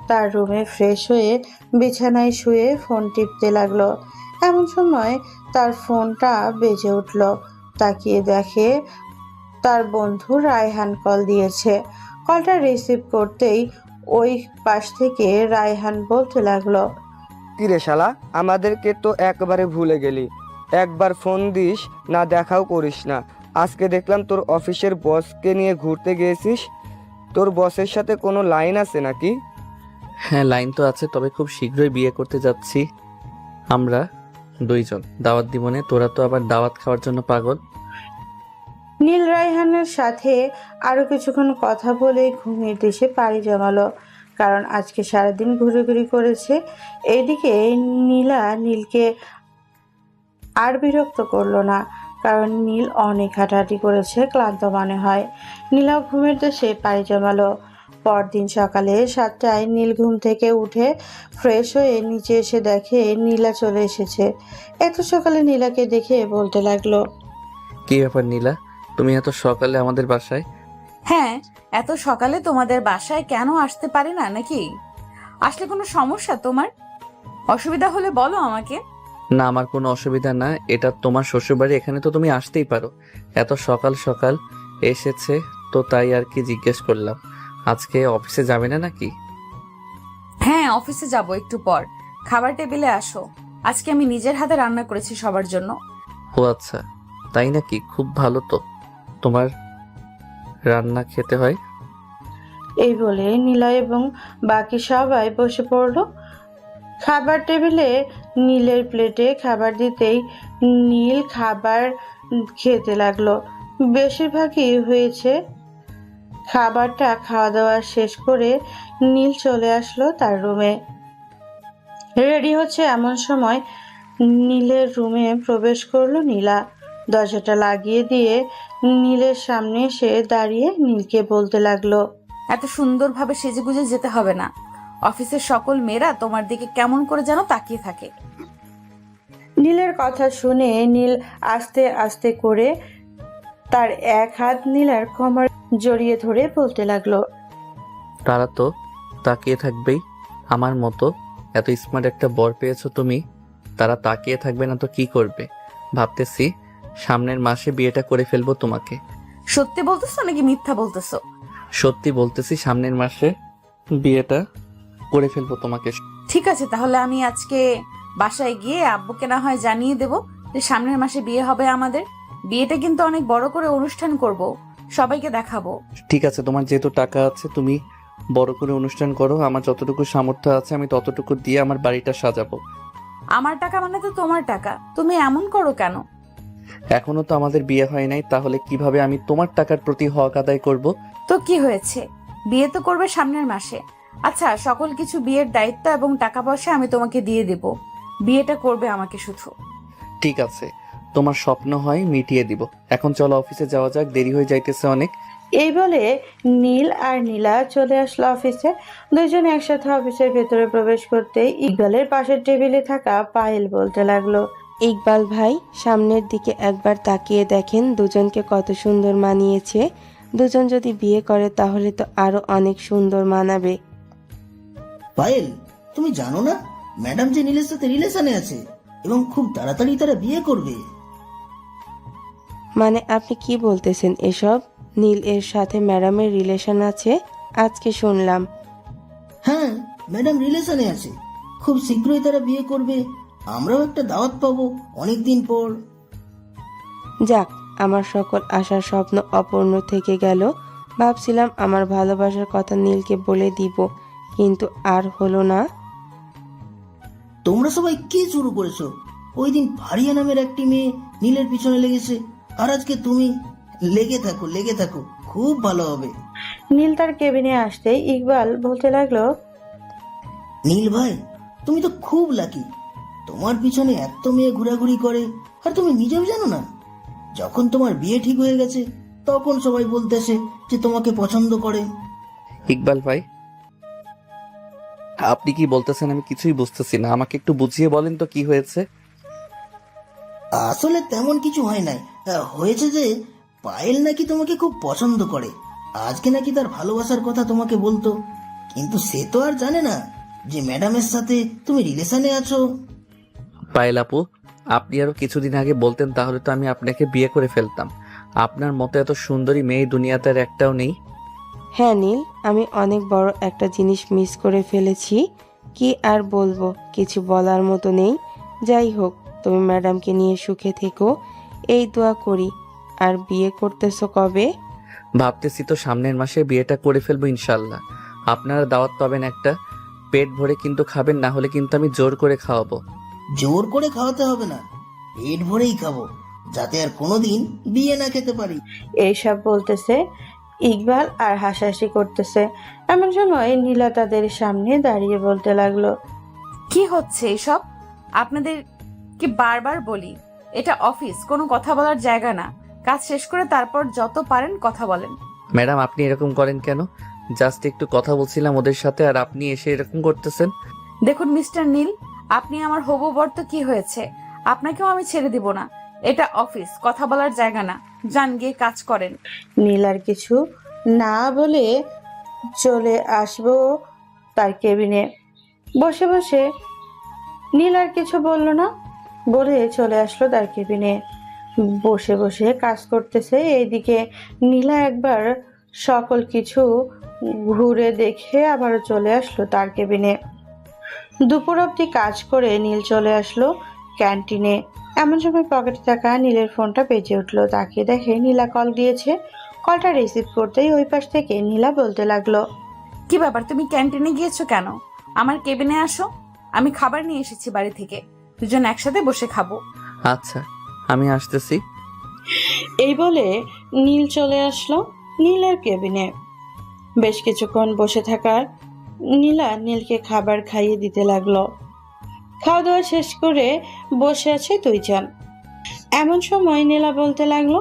তার রুমে। ফ্রেশ হয়ে বিছানায় শুয়ে ফোন টিপতে লাগলো। এমন সময় তার ফোনটা বেজে উঠল। তাকিয়ে দেখে তার বন্ধু রায়হান কল দিয়েছে। কলটা রিসিভ করতেই ওই পাশ থেকে রায়হান বলতে লাগলো, কিরে শালা, আমাদেরকে তো একবারে ভুলে গেলি। একবার ফোন দিস না, দেখাও করিস না। আজকে দেখলাম তোর অফিসের বসকে নিয়ে ঘুরতে গিয়েছিস। তোর বসের সাথে কোনো লাইন আছে নাকি? হ্যাঁ লাইন তো আছে, তবে খুব শীঘ্রই বিয়ে করতে যাচ্ছি আমরা 2 জন। দাওয়াত দিবনে, তোরা তো আবার দাওয়াত খাওয়ার জন্য পাগল। নীল রায়হানের সাথে আরো কিছুক্ষণ কথা বলে ঘুমের দেশে পাড়ি জমালো, কারণ আজকে সারাদিন ঘুরেঘুরি করেছে। এইদিকে নীলকে আর বিরক্ত করলো না, কারণ নীল অনেক হাঁটাহাঁটি করেছে, ক্লান্ত মনে হয়। নীলাও ঘুমের দেশে পাড়ি জমালো। পরদিন সকালে 7টায় নীল ঘুম থেকে উঠে ফ্রেশ হয়ে নিচে এসে দেখে নীলা চলে এসেছে। এত সকালে নীলাকে দেখে বলতে লাগলো, কি ব্যাপার নীলা, তুমি এত সকালে আমাদের বাসায়? হ্যাঁ, এত সকালে তোমাদের বাসায় কেন আসতে পারি না নাকি? আসলে কোনো সমস্যা তোমার? অসুবিধা হলে বলো আমাকে। না, আমার কোনো অসুবিধা না, এটা তোমার শ্বশুরবাড়ি, এখানে তো তুমি আসতেই পারো। এত সকাল সকাল এসেছে তো তাই আর কি জিজ্ঞেস করলাম। আজকে অফিসে যাবে না নাকি? হ্যাঁ, অফিসে যাব একটু পর। খাবার টেবিলে আসো, আজকে আমি নিজের হাতে রান্না করেছি সবার জন্য। ও আচ্ছা, তাই নাকি? খুব ভালো তো, তোমার রান্না খেতে হয়। এই বলে নীলা এবং বাকি সবাই বসে পড়লো। খাবার টেবিলে নীলের প্লেটে খাবার দিতেই নীল খাবার খেতে লাগলো। বেশিরভাগই হয়েছে। খাবারটা খাওয়া দাওয়া শেষ করে নীল চলে আসলো তার রুমে। রেডি হচ্ছে এমন সময় নীলের রুমে প্রবেশ করলো নীলা। দরজাটা লাগিয়ে দিয়ে নীলের সামনে এসে দাঁড়িয়ে নীলকে বলতে লাগলো, এত সুন্দরভাবে সেজেগুজে যেতে হবে না। অফিসের সকল মেয়েরা তোমার দিকে কেমন করে যেন তাকিয়ে থাকে। নীলের কথা শুনে নীল আস্তে আস্তে করে তার এক হাত নীলার কোমর জড়িয়ে ধরে বলতে লাগলো, তারা তো তাকিয়ে থাকবেই, আমার মতো এত স্মার্ট একটা বর পেয়েছো তুমি, তারা তাকিয়ে থাকবে না তো কি করবে? ভাবতেছি সামনের মাসে বিয়েটা করে ফেলবো তোমাকে। সত্যি বলতেছো নাকি মিথ্যা বলতেছো? সত্যি বলতেছি, সামনের মাসে বিয়েটা করে ফেলবো তোমাকে। ঠিক আছে, তাহলে আমি আজকে বাসায় গিয়ে আব্বুকে না হয় জানিয়ে দেব যে সামনের মাসে বিয়ে হবে আমাদের। বিয়েটা কিন্তু অনেক বড় করে অনুষ্ঠান করব, সবাইকে দেখাবো। ঠিক আছে, তোমার যেহেতু টাকা আছে তুমি বড় করে অনুষ্ঠান করো, আমার যতটুকু সামর্থ্য আছে আমি ততটুকু দিয়ে আমার বাড়িটা সাজাবো। আমার টাকা মানে তো তোমার টাকা, তুমি এমন করো কেন? এখনো তো আমাদের বিয়ে হয় নাই, তাহলে কিভাবে আমি তোমার টাকার প্রতি হক আদায় করব? তো কি হয়েছে, বিয়ে তো করবে সামনের মাসে। আচ্ছা, সকল কিছু বিয়ের দায়িত্ব এবং টাকা পয়সা আমি তোমাকে দিয়ে দেব, বিয়েটা করবে আমাকে শুধু। ঠিক আছে, তোমার স্বপ্ন হয় মিটিয়ে দিব। এখন চলো অফিসে যাওয়া যাক, দেরি হয়ে যাইতেছে অনেক। এই বলে নীল আর নীলা চলে আসলো অফিসে। দুজন একসাথে অফিসের ভেতরে প্রবেশ করতেই ইকবালের পাশের টেবিলে থাকা পায়েল বলতে লাগলো, ইকবাল ভাই, সামনের দিকে একবার তাকিয়ে দেখেন দুজনকে কত সুন্দর মানিয়েছে। দুজন যদি বিয়ে করে তাহলে তো আরো অনেক সুন্দর মানাবে। পায়েল, তুমি জানো না ম্যাডাম যে নীলের সাথে রিলেশনে আছে এবং খুব তাড়াতাড়ি তারা বিয়ে করবে? মানে আপনি কি বলতেছেন এসব? নীল এর সাথে ম্যাডামের রিলেশন আছে? আজকে শুনলাম। হ্যাঁ, ম্যাডাম রিলেশনে আছে, খুব শীঘ্রই তারা বিয়ে করবে। আমরাও একটা দাওয়াত পাবো অনেকদিন পর। যাক, আমার সকল আশার স্বপ্ন অপূর্ণ থেকে গেল। ভাবছিলাম আমার ভালোবাসার কথা নীলকে বলে দিব, কিন্তু আর হলো না। তোমরা সবাই কি শুরু করেছো? ওই দিন ফারিয়া নামের একটি মেয়ে নীলের পিছনে লেগেছে, আর আজকে তুমি। লেগে থাকো লেগে থাকো, খুব ভালো হবে। নীল তার কেবিনে আসতেই ইকবাল বলতে লাগলো, নীল ভাই, তুমি তো খুব লাকি। তোমার পিছনে এত মেয়ে ঘোরাঘুরি করে আর তুমি নিজেও জানো না। যখন তোমার বিয়ে ঠিক হয়ে গেছে তখন সবাই বলতেছে যে তোমাকে পছন্দ করে। ইকবাল ভাই, আপনি কি বলতেছেন আমি কিছুই বুঝতেছি না, আমাকে একটু বুঝিয়ে বলেন তো কি হয়েছে। আসলে তেমন কিছু হয় নাই, হয়েছে যে পায়েল নাকি তোমাকে খুব পছন্দ করে। আজকে নাকি তার ভালোবাসার কথা তোমাকে বলতো, কিন্তু সে তো আর জানে না যে ম্যাডামের সাথে তুমি রিলেশনে আছো। পায়েল আপু, আপনি আরো কিছুদিন আগে বলতেন তাহলে তো আমি আপনাকে বিয়ে করে ফেলতাম। আপনার মতো এত সুন্দরী মেয়ে দুনিয়াতে আর একটাও নেই। হ্যাঁ নীল, আমি অনেক বড় একটা জিনিস মিস করে ফেলেছি। কি আর বলবো, কিছু বলার মতো নেই। যাই হোক, তুমি ম্যাডামকে নিয়ে সুখে থেকো, এই দোয়া করি। আর বিয়ে করতেছো কবে? ভাবতেছি তো সামনের মাসে বিয়েটা করে ফেলবো ইনশাল্লাহ। আপনারা দাওয়াত পাবেন একটা, পেট ভরে কিন্তু খাবেন, না হলে কিন্তু আমি জোর করে খাওয়াবো। জোর করে খাওয়াতে হবে না, পেট ভরেই খাবো। যাতে আর কোনোদিন বিয়ে না খেতে পারি। এইসব বলতেছে ইকবাল আর হাসাহাসি করতেছে। এমন সময় নীলা তাদের সামনে দাঁড়িয়ে বলতে লাগলো, কি হচ্ছে এসব? আপনাদের কি বারবার বলি, এটা অফিস, কোনো কথা বলার জায়গা না। কাজ শেষ করে তারপর যত পারেন কথা বলেন। ম্যাডাম আপনি এরকম করেন কেন? জাস্ট একটু কথা বলছিলাম ওদের সাথে আর আপনি এসে এরকম করতেছেন। দেখুন মিস্টার নীল, আপনি আমার হবু বর তো কি হয়েছে, আপনাকেও আমি ছেড়ে দিব না। এটা অফিস, কথা বলার জায়গা না। যান গিয়ে কাজ করেন। নীল আর কিছু না বলে চলে আসবো তার কেবিনে। বসে বসে নীল আর কিছু বলল না, বলে চলে আসলো তার কেবিনে। বসে বসে কাজ করতেছে। এইদিকে নীলা একবার সকল কিছু ঘুরে দেখে আবারও চলে আসলো তার কেবিনে। দুপুর অবধি কাজ করে নীল চলে আসলো ক্যান্টিনে। এমন সময় পকেটে থাকা নীলের ফোনটা বেজে উঠলো। তাকে দেখে নীলা কল দিয়েছে। কলটা রিসিভ করতেই ওই পাশ থেকে নীলা বলতে লাগলো, কি ব্যাপার, তুমি ক্যান্টিনে গিয়েছো কেন? আমার কেবিনে আসো, আমি খাবার নিয়ে এসেছি বাড়ি থেকে, দুজন একসাথে বসে খাবো। আচ্ছা আমি আসতেছি। এই বলে নীল চলে আসলো নীলের কেবিনে। বেশ কিছুক্ষণ বসে থাকার নীলা নীলকে খাবার খাইয়ে দিতে লাগলো। খাওয়া দাওয়া শেষ করে বসে আছে দুইজন। এমন সময় নীলা বলতে লাগলো,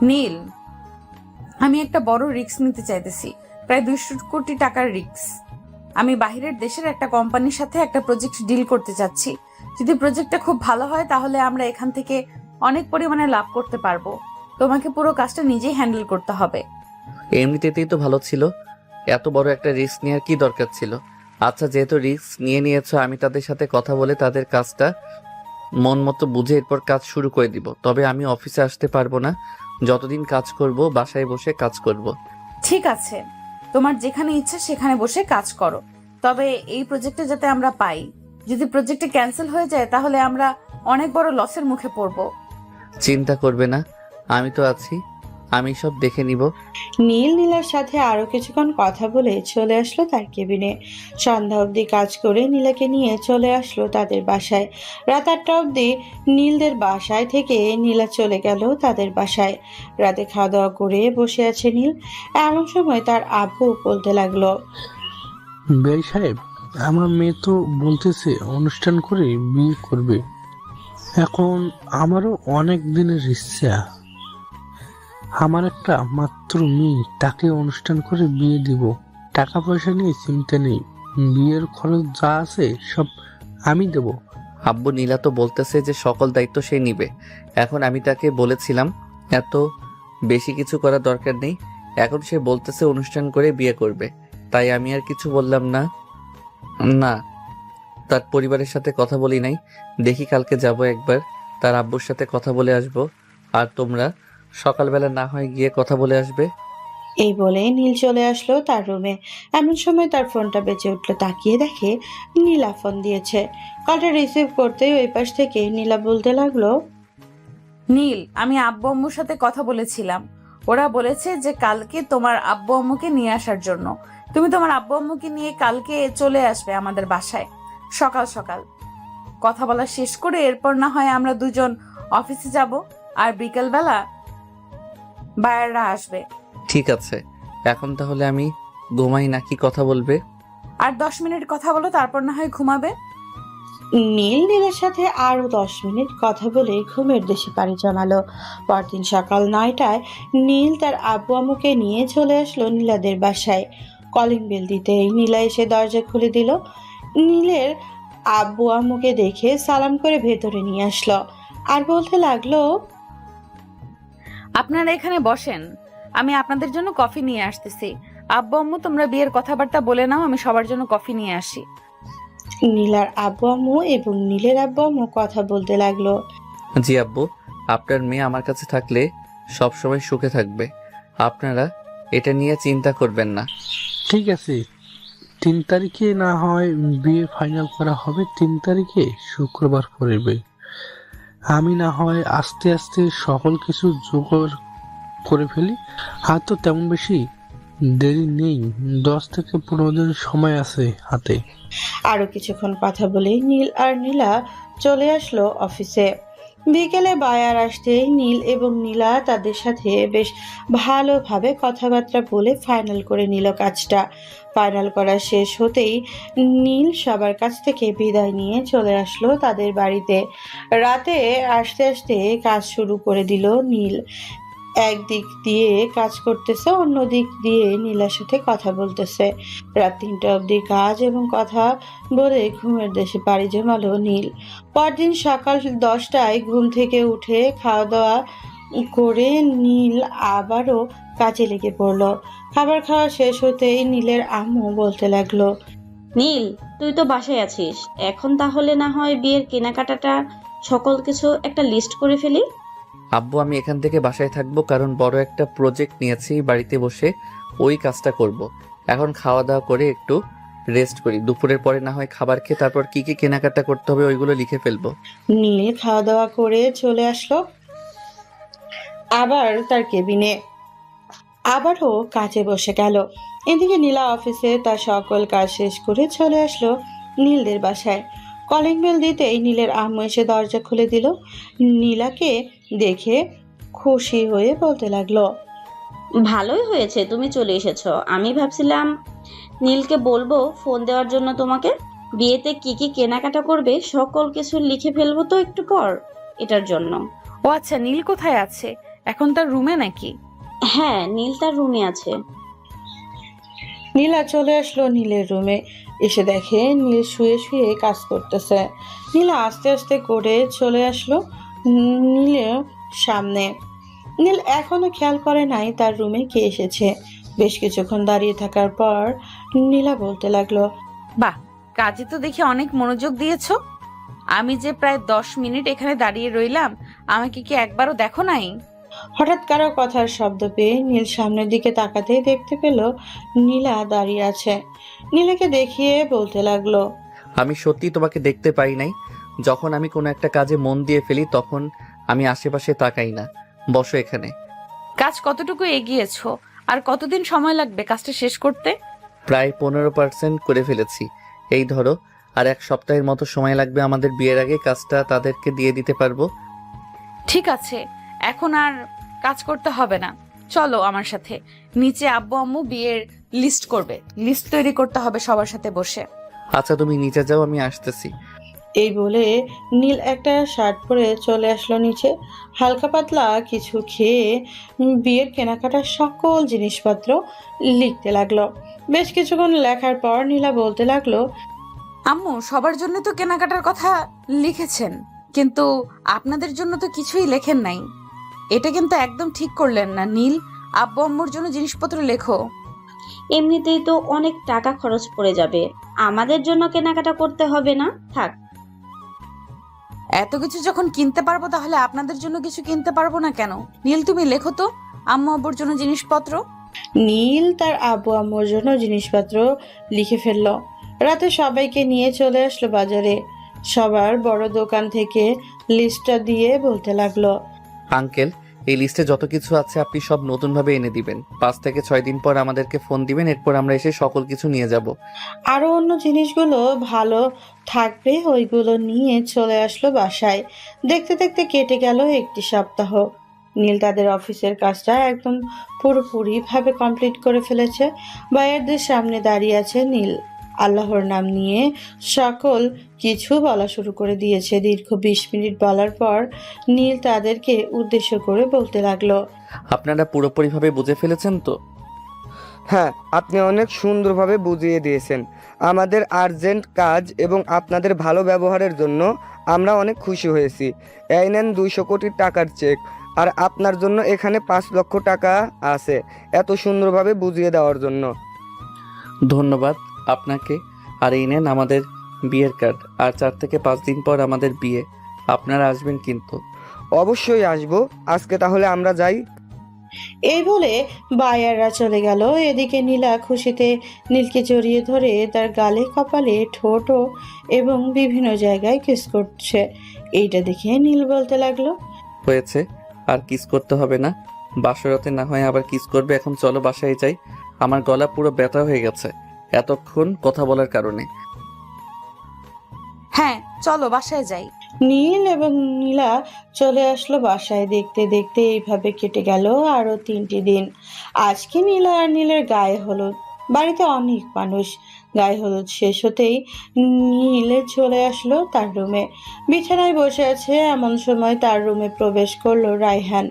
নীল, আমি একটা বড় রিস্ক নিতে চাইতেছি, প্রায় 200 কোটি টাকার রিস্ক। আমি বাহিরের দেশের একটা কোম্পানির সাথে একটা প্রজেক্ট ডিল করতে চাচ্ছি। যদি প্রজেক্টটা খুব ভালো হয় তাহলে আমরা এখান থেকে অনেক পরিমাণে লাভ করতে পারবো। তোমাকে পুরো কাজটা নিজেই হ্যান্ডেল করতে হবে। এমনিতেই তো ভালো ছিল, এত বড় একটা রিস্ক নেওয়ার কি দরকার ছিল? আচ্ছা যেহেতু রিস্ক নিয়ে নিয়েছো, আমি তাদের সাথে কথা বলে তাদের কাজটা মন মতো বুঝে এরপর কাজ শুরু করে দিব। তবে আমি অফিসে আসতে পারবো না, যতদিন কাজ করব বাসায় বসে কাজ করব। ঠিক আছে, তোমার যেখানে ইচ্ছা সেখানে বসে কাজ করো, তবে এই প্রজেক্টে যাতে আমরা পাই। যদি প্রজেক্টে ক্যান্সেল হয়ে যায় তাহলে আমরা অনেক বড় লসের মুখে পড়বো। চিন্তা করবে না, আমি তো আছি, আমি সব দেখে নিব। নীল নীলার সাথে আরো কিছুক্ষণ কথা বলে চলে আসলো তার কেবিনে। সন্ধ্যা অবধি কাজ করে নীলাকে নিয়ে চলে আসলো তাদের বাসায়। রাত 8টা অবধি নীলদের বাসায় থেকে নীলা চলে গেল তাদের বাসায়। রাতে খাওয়া দাওয়া করে বসে আছে নীল। এমন সময় তার আব্বু বলতে লাগলো, বেই সাহেব, আমার মেয়ে তো বলতেছে অনুষ্ঠান করে বিয়ে করবে। এখন আমারও অনেক দিনের ইচ্ছা, আমার একটা মাত্র মেয়ে, তাকে অনুষ্ঠান করে বিয়ে দিব। টাকা পয়সা নিয়ে চিন্তা নেই, বিয়ের খরচ যা আছে সব আমি দেব। আব্বু নীলা তো বলতেছে যে সকল দায়িত্ব সে নিবে। এখন আমি তাকে বলেছিলাম এত বেশি কিছু করার দরকার নেই, এখন সে বলতেছে অনুষ্ঠান করে বিয়ে করবে, তাই আমি আর কিছু বললাম না। না, তার পরিবারের সাথে কথা বলি নাই, দেখি কালকে যাব একবার, তার আব্বুর সাথে কথা বলে আসব। আর তোমরা সকালবেলা না হয় গিয়ে কথা বলে আসবে। এই বলে নীল চলে আসলো তার রুমে। এমন সময় তার ফোনটা বেজে উঠলো। তাকিয়ে দেখে নীলা ফোন দিয়েছে। কলটা রিসিভ করতেই ওই পাশ থেকে নীলা বলতে লাগলো, নীল, আমি আব্বু আম্মুর সাথে কথা বলেছিলাম, ওরা বলেছে যে কালকে তোমার আব্বু আম্মুকে নিয়ে আসার জন্য। তুমি তোমার আব্বু আম্মুকে নিয়ে কালকে চলে আসবে আমাদের বাসায় সকাল সকাল। কথা বলা শেষ করে এরপর না হয় আমরা দুজন অফিসে যাব, আর বিকেলবেলা বায়াররা আসবে। ঠিক আছে, এখন তাহলে আমি ঘুমাই নাকি কথা বলবে? আর 10 মিনিট কথা বলো, তারপর না হয় ঘুমাবে। নীল নীলের সাথে আরো 10 মিনিট কথা বলে ঘুমের দেশে পাড়ি জমালো। পরদিন সকাল 9টায় নীল তার আব্বু আম্মুকে নিয়ে চলে আসলো নীলাদের বাসায়। কলিং বেল দিতেই নীলা এসে দরজা খুলে দিল। নীলের আব্বু আম্মুকে দেখে সালাম করে ভেতরে নিয়ে আসলো আর বলতে লাগলো, আপনারা এখানে বসেন, আমি আপনাদের জন্য কফি নিয়ে আসতেছি। আব্বু আম্মু তোমরা বিয়ের কথাবার্তা বলে নাও, আমি সবার জন্য কফি নিয়ে আসি। নীলার আব্বু আম্মু এবং নীলের আব্বু আম্মু কথা বলতে লাগলো, জি আব্বু, আপনার মেয়ে আমার কাছে থাকলে সব সময় সুখে থাকবে, আপনারা এটা নিয়ে চিন্তা করবেন না। ঠিক আছে, 3 তারিখে না হয় বিয়ে ফাইনাল করা হবে। 3 তারিখে শুক্রবার পড়বে। আমি না হয় আস্তে আস্তে সকল কিছু জোগাড় করে ফেলি। আর তো তেমন বেশি দেরি নেই, 10 থেকে 15 দিন সময় আছে হাতে। আরো কিছুক্ষণ কথা বলে নীল আর নীলা চলে আসলো অফিসে। বিকেলে বায়ার আসতেই নীল এবং নীলা তাদের সাথে বেশ ভালোভাবে কথাবার্তা বলে ফাইনাল করে নিল কাজটা। ফাইনাল করা শেষ হতেই নীল সবার কাছ থেকে বিদায় নিয়ে চলে আসলো তাদের বাড়িতে। রাতে আসতে আসতে কাজ শুরু করে দিল নীল। একদিক দিয়ে কাজ করতেছে, অন্য দিক দিয়ে নীলার সাথে কথা বলতেছে। রাত 3টা অবধি কাজ এবং কথা বলে ঘুমের দেশে পাড়ি জমালো নীল। পরদিন সকাল 10টায় ঘুম থেকে উঠে খাওয়া দাওয়া করে নীল আবারও কাজে লেগে পড়লো। খাবার খাওয়া শেষ হতেই নীলের আম্মু বলতে লাগলো, নীল, তুই তো বাসায় আছিস, এখন তাহলে না হয় বিয়ের কেনাকাটাটা সকল কিছু একটা লিস্ট করে ফেলি। আব্বু, আমি এখান থেকে বাসায় থাকবো, কারণ বড় একটা প্রজেক্ট নিয়েছি। বাড়িতে বসে ওই কাজটা করব। এখন খাওয়া দাওয়া করে একটু রেস্ট করি, দুপুরের পরে না হয় খাবার খেয়ে তারপর কি কি কেনাকাটা করতে হবে ওইগুলো লিখে ফেলবো। নীল খাওয়া দাওয়া করে চলে আসলো আবার তার কেবিনে। আবারও কাজে বসে গেল। এদিকে নীলা অফিসে তার সকল কাজ শেষ করে চলে আসলো নীলদের বাসায়। কলিং বেল দিতেই নীলের আম্মু এসে দরজা খুলে দিল। নীলাকে দেখে খুশি হয়ে বলতে লাগলো, ভালোই হয়েছে তুমি চলে এসেছো। আমি ভাবছিলাম নীলকে বলবো ফোন দেওয়ার জন্য তোমাকে। বিয়েতে কি কি কেনাকাটা করবে সকল কিছু লিখে ফেলবো তো একটু পর, এটার জন্য। ও আচ্ছা, নীল কোথায় আছে? এখন তার রুমে নাকি? হ্যাঁ, নীল তার রুমে আছে। নীলা চলে আসলো নীলের রুমে। এসে দেখে নীল শুয়ে শুয়ে কাজ করতেছে। নীলা আস্তে আস্তে করে চলে আসলো নীলের সামনে। নীল এখনো খেয়াল করে নাই তার রুমে কে এসেছে। বেশ কিছুক্ষণ দাঁড়িয়ে থাকার পর নীলা বলতে লাগলো, বাহ, কাজে তো দেখি অনেক মনোযোগ দিয়েছো। আমি যে প্রায় 10 মিনিট এখানে দাঁড়িয়ে রইলাম, আমাকে কি একবারও দেখো নাই? হঠাৎ কারো কথার শব্দ পেয়ে নীল সামনের দিকে তাকাতেই দেখতে পেল নীলা দাঁড়িয়ে আছে। নীলাকে দেখিয়ে বলতে লাগলো, আমি সত্যি তোমাকে দেখতে পাই নাই। যখন আমি কোনো একটা কাজে মন দিয়ে ফেলি তখন আমি আশেপাশে তাকাই না। বসো এখানে। কাজ কতটুকু এগিয়েছো? আর কতদিন সময় লাগবে কাজটা শেষ করতে? প্রায় 15% করে ফেলেছি। এই ধরো আর 1 সপ্তাহের মতো সময় লাগবে। আমাদের বিয়ের আগে কাজটা তাদেরকে দিয়ে দিতে পারবো। ঠিক আছে, এখন আর কাজ করতে হবে না, চলো আমার সাথে। নিচে আব্বু আম্মু বিয়ের লিস্ট করবে, লিস্ট তৈরি করতে হবে সবার সাথে বসে। আচ্ছা, তুমি নিচে যাও, আমি আসতেছি। এই বলে নীল একটা শার্ট পরে চলে আসলো নিচে। হালকা পাতলা কিছু খেয়ে বিয়ের কেনাকাটার সকল জিনিসপত্র লিখতে লাগলো। বেশ কিছুক্ষণ লেখার পর নীলা বলতে লাগলো, আম্মু, সবার জন্য তো কেনাকাটার কথা লিখেছেন, কিন্তু আপনাদের জন্য তো কিছুই লেখেন নাই। এটা কিন্তু একদম ঠিক করলেন না নীল। আব্বু আম্মুর জন্য জিনিসপত্র লেখো। এমনিতেই তো অনেক টাকা খরচ পড়ে যাবে, আমাদের জন্য কেনাকাটা করতে হবে না, থাক। এত কিছু যখন কিনতে পারবো তাহলে আপনাদের জন্য কিছু কিনতে পারবো না কেন? নীল, তুমি লেখো তো আম্মু আব্বুর জন্য জিনিসপত্র। নীল তার আব্বু আম্মুর জন্য জিনিসপত্র লিখে ফেললো। রাতে সবাইকে নিয়ে চলে আসলো বাজারে। সবার বড় দোকান থেকে লিস্টটা দিয়ে বলতে লাগলো, আঙ্কেল, এই লিস্টে যত কিছু আছে আপনি সব নতুনভাবে এনে দিবেন। 5 থেকে 6 দিন পর আমাদেরকে ফোন দিবেন, এরপর আমরা এসে সকল কিছু নিয়ে যাব। আরো অন্য জিনিসগুলো ভালো থাকবে ওইগুলো নিয়ে চলে আসলো বাসায়। দেখতে দেখতে কেটে গেল 1টি সপ্তাহ। নীল তাদের অফিসের কাজটা একদম পুরোপুরি ভাবে কমপ্লিট করে ফেলেছে। বায়ারদের সামনে দাঁড়িয়ে আছে নীল। আল্লাহর নাম নিয়ে সকল কিছু বলা শুরু করে দিয়েছে। দীর্ঘ 20 মিনিট বলার পর নীল তাদেরকে উদ্দেশ্য করে বলতে লাগলো, আপনারা পুরোপুরিভাবে বুঝে ফেলেছেন তো? হ্যাঁ, আপনি অনেক সুন্দরভাবে বুঝিয়ে দিয়েছেন। আমাদের আর্জেন্ট কাজ এবং আপনাদের ভালো ব্যবহারের জন্য আমরা অনেক খুশি হয়েছি। এই নেন 200 কোটি টাকার চেক, আর আপনার জন্য এখানে 5 লক্ষ টাকা আছে এত সুন্দরভাবে বুঝিয়ে দেওয়ার জন্য। ধন্যবাদ আপনাকে। আর এই নেন আমাদের বিয়ের কার্ড। আর 4 থেকে 5 দিন পর আমাদের বিয়ে। আপনারা আসবেন কিন্তু? অবশ্যই আসবো। আজকে তাহলে আমরা যাই। এই বলে বায়াররা চলে গেল। এদিকে নীলা খুশিতে নীলকে জড়িয়ে ধরে তার গালে, কপালে, ঠোঁট এবং বিভিন্ন জায়গায় কিস করছে। এইটা দেখে নীল বলতে লাগলো, হয়েছে, আর কিস করতে হবে না। বাসরাতে না হয় আবার কিস করবে। এখন চলো বাসায় যাই। আমার গলা পুরো ব্যথা হয়ে গেছে এতক্ষণ কথা বলার কারণে। হ্যাঁ, চলো বাসায় যাই। নীল এবং নীলা চলে আসলো বাসায়। দেখতে দেখতে এইভাবে কেটে গেল আরো 3টি দিন। আজকে নীলা আর নীলের গায়ে হলুদ। বাড়িতে অনেক মানুষ। গায়ে হলুদ শেষ হতেই নীল চলে আসলো তার রুমে। বিছানায় বসে আছে এমন সময় তার রুমে প্রবেশ করলো রায়হান।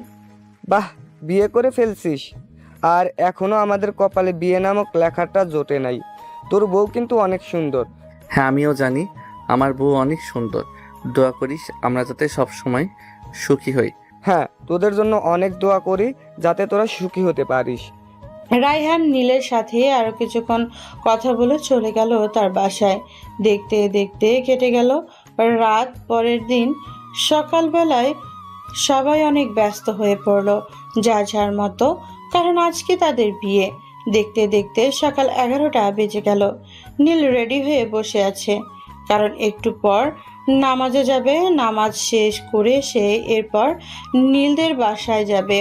বাহ, বিয়ে করে ফেলছিস, আর এখনো আমাদের কপালে বিয়ে নামক লেখাটা জোটে নাই। তোর বউ কিন্তু অনেক সুন্দর। হ্যাঁ, আমিও জানি আমার বউ অনেক সুন্দর। দোয়া করিস আমরা যাতে সব সময় সুখী হই। হ্যাঁ, তোদের জন্য অনেক দোয়া করি যাতে তোরা সুখী হতে পারিস। রায়হান নীলের সাথে আরো কিছুক্ষণ কথা বলে চলে গেল তার বাসায়। দেখতে দেখতে কেটে গেল রাত। পরের দিন সকালবেলায় সবাই অনেক ব্যস্ত হয়ে পড়লো যার যার মতো, কারণ আজকে তাদের বিয়ে। দেখতে দেখতে সকাল 11টা বেজে গেল। নীল রেডি হয়ে বসে আছে, কারণ একটু পর নামাজে যাবে। নামাজ শেষ করে সে এরপর নীলদের বাসায় যাবে।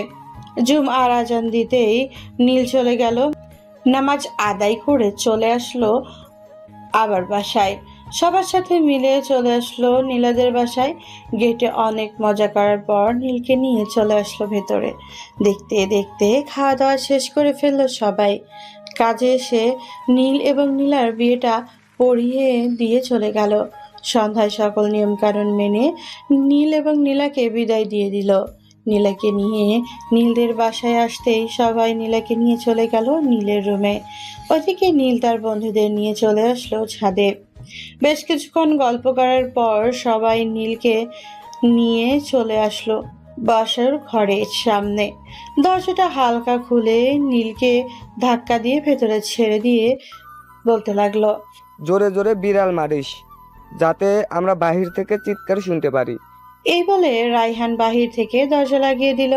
জুমআর আজান দিতেই নীল চলে গেল। নামাজ আদায় করে চলে আসলো আবার বাসায়। সবার সাথে মিলে চলে আসলো নীলাদের বাসায়। গেটে অনেক মজা করার পর নীলকে নিয়ে চলে আসলো ভেতরে। দেখতে দেখতে খাওয়া দাওয়া শেষ করে ফেললো সবাই। কাজে এসে নীল এবং নীলার বিয়েটা পড়িয়ে দিয়ে চলে গেল। সন্ধ্যায় সকল নিয়মকানুন মেনে নীল এবং নীলাকে বিদায় দিয়ে দিল। নীলাকে নিয়ে নীলদের বাসায় আসতেই সবাই নীলাকে নিয়ে চলে গেল নীলের রুমে। ওইদিকে নীল তার বন্ধুদের নিয়ে চলে আসলো ছাদে। বেশ কিছুক্ষণ গল্প করার পর সবাই নীলকে নিয়ে চলে আসলো বাসার ঘরের সামনে। দরজাটা হালকা খুলে নীলকে ধাক্কা দিয়ে ভেতরে ছেড়ে দিয়ে বলতে লাগলো, জোরে জোরে বিড়াল মারিস যাতে আমরা বাহির থেকে চিৎকার শুনতে পারি। এই বলে রায়হান বাহির থেকে দরজা লাগিয়ে দিল।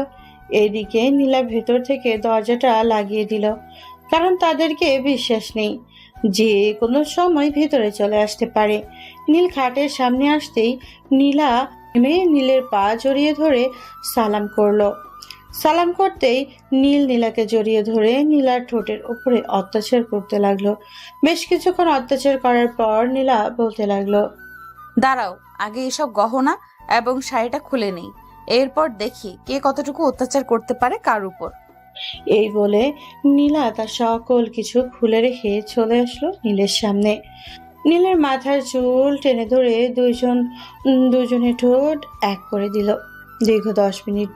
এদিকে নীলা ভেতর থেকে দরজাটা লাগিয়ে দিল, কারণ তাদেরকে বিশ্বাস নেই যে কোনো সময় ভেতরে চলে আসতে পারে। নীল খাটের সামনে আসতেই নীলা নীলের পা জড়িয়ে ধরে সালাম করলো। সালাম করতেই নীল নীলাকে জড়িয়ে ধরে নীলার ঠোঁটের উপরে অত্যাচার করতে লাগলো। বেশ কিছুক্ষণ অত্যাচার করার পর নীলা বলতে লাগলো, দাঁড়াও, আগে এসব গহনা এবং শাড়িটা খুলে নেই, এরপর দেখি কে কতটুকু অত্যাচার করতে পারে কার উপর। এই বলে নীলা তার সকল কিছু খুলে রেখে চলে আসলো নীলের সামনে। নীলের মাথার চুল টেনে ধরে দুজনে ঠোঁট এক করে দিল। দীর্ঘ 10 মিনিট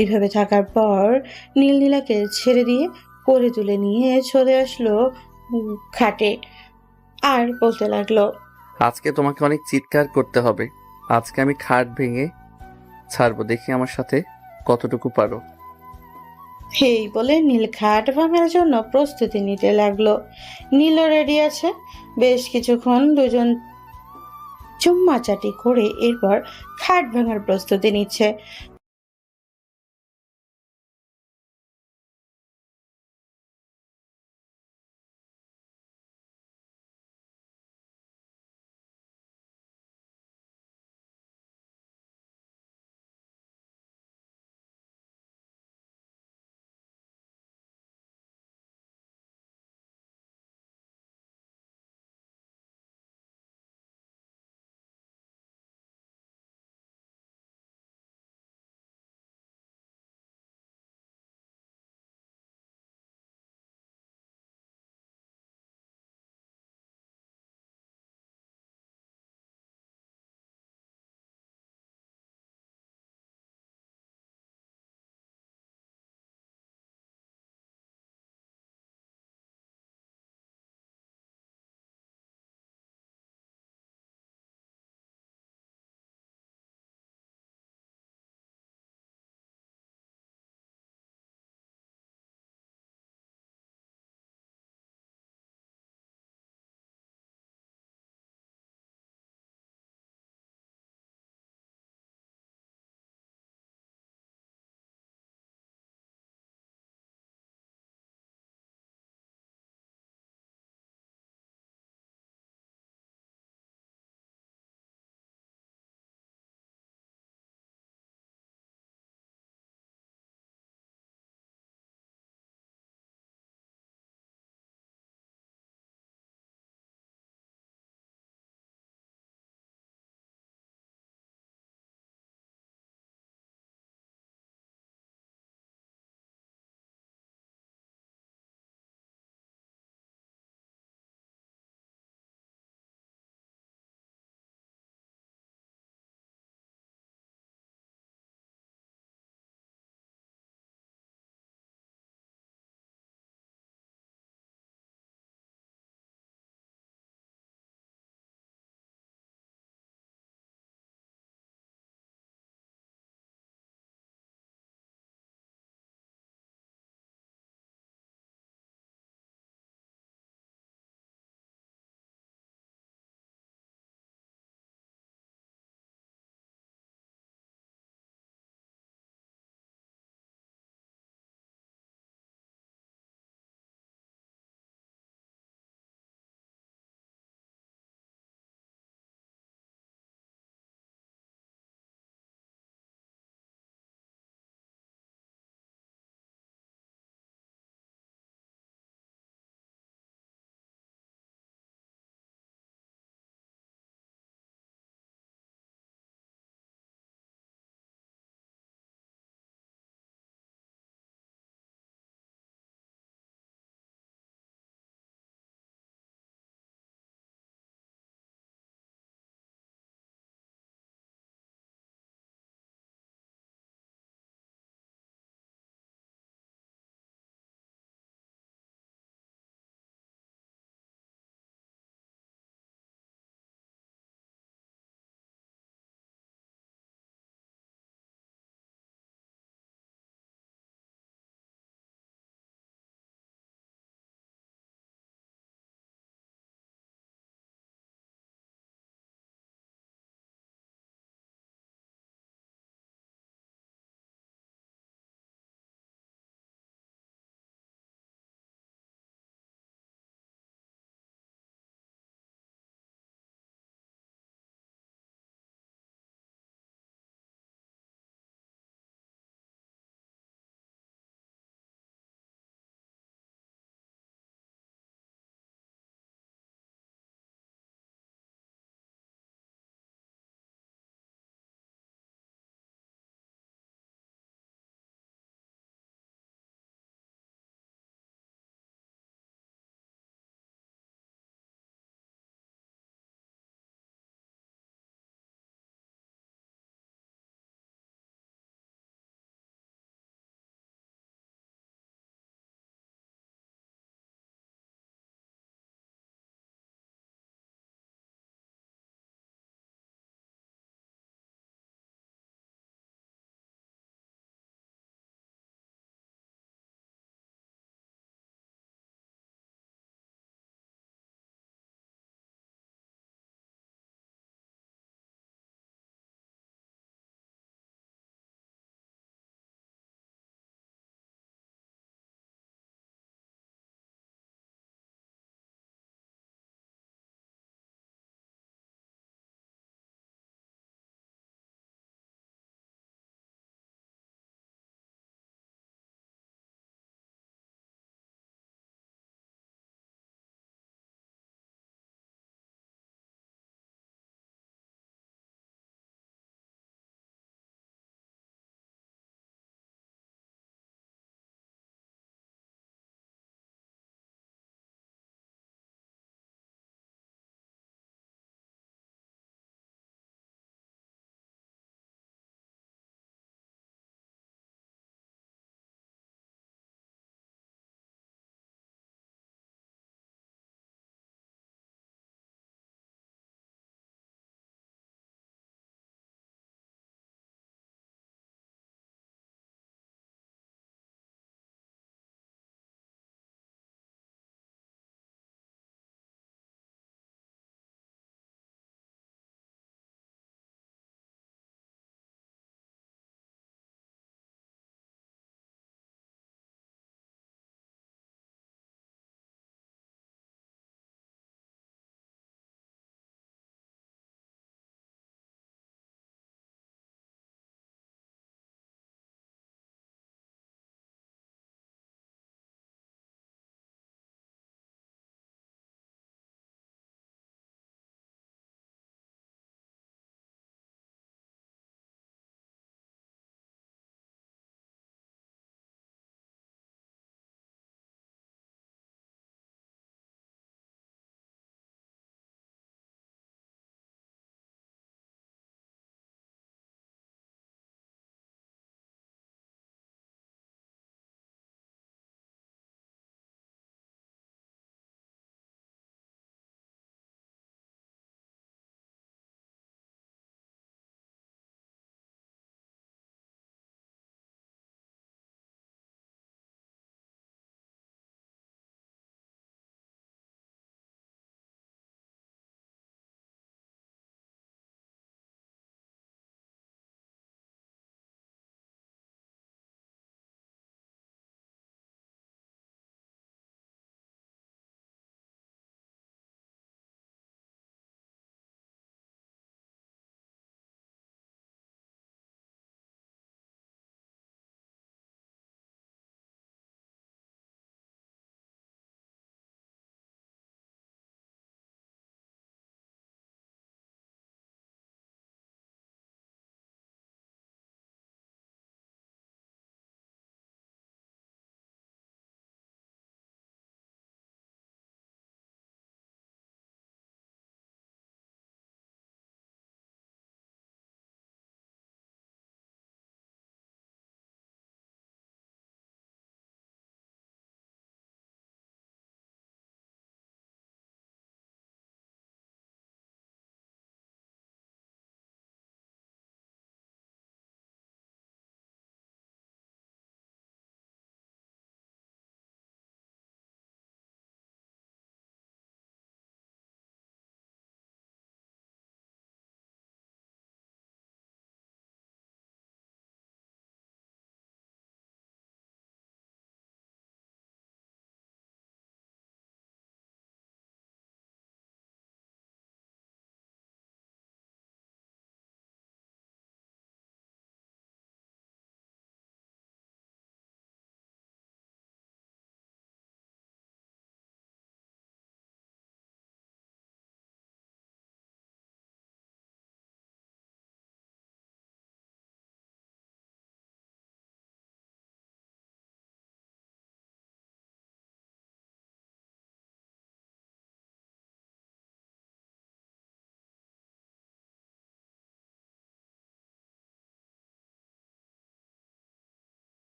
এইভাবে থাকার পর নীল নীলাকে ছেড়ে দিয়ে কোলে তুলে নিয়ে চলে আসলো খাটে আর বলতে লাগলো, আজকে তোমাকে অনেক চিৎকার করতে হবে। আজকে আমি খাট ভেঙে ছাড়বো, দেখি আমার সাথে কতটুকু পারো। এই বলে নীল খাট ভাঙার জন্য প্রস্তুতি নিতে লাগলো। নীলও রেডি আছে। বেশ কিছুক্ষণ দুজন চুম্মাচাটি করে এরপর খাট ভাঙার প্রস্তুতি নিচ্ছে।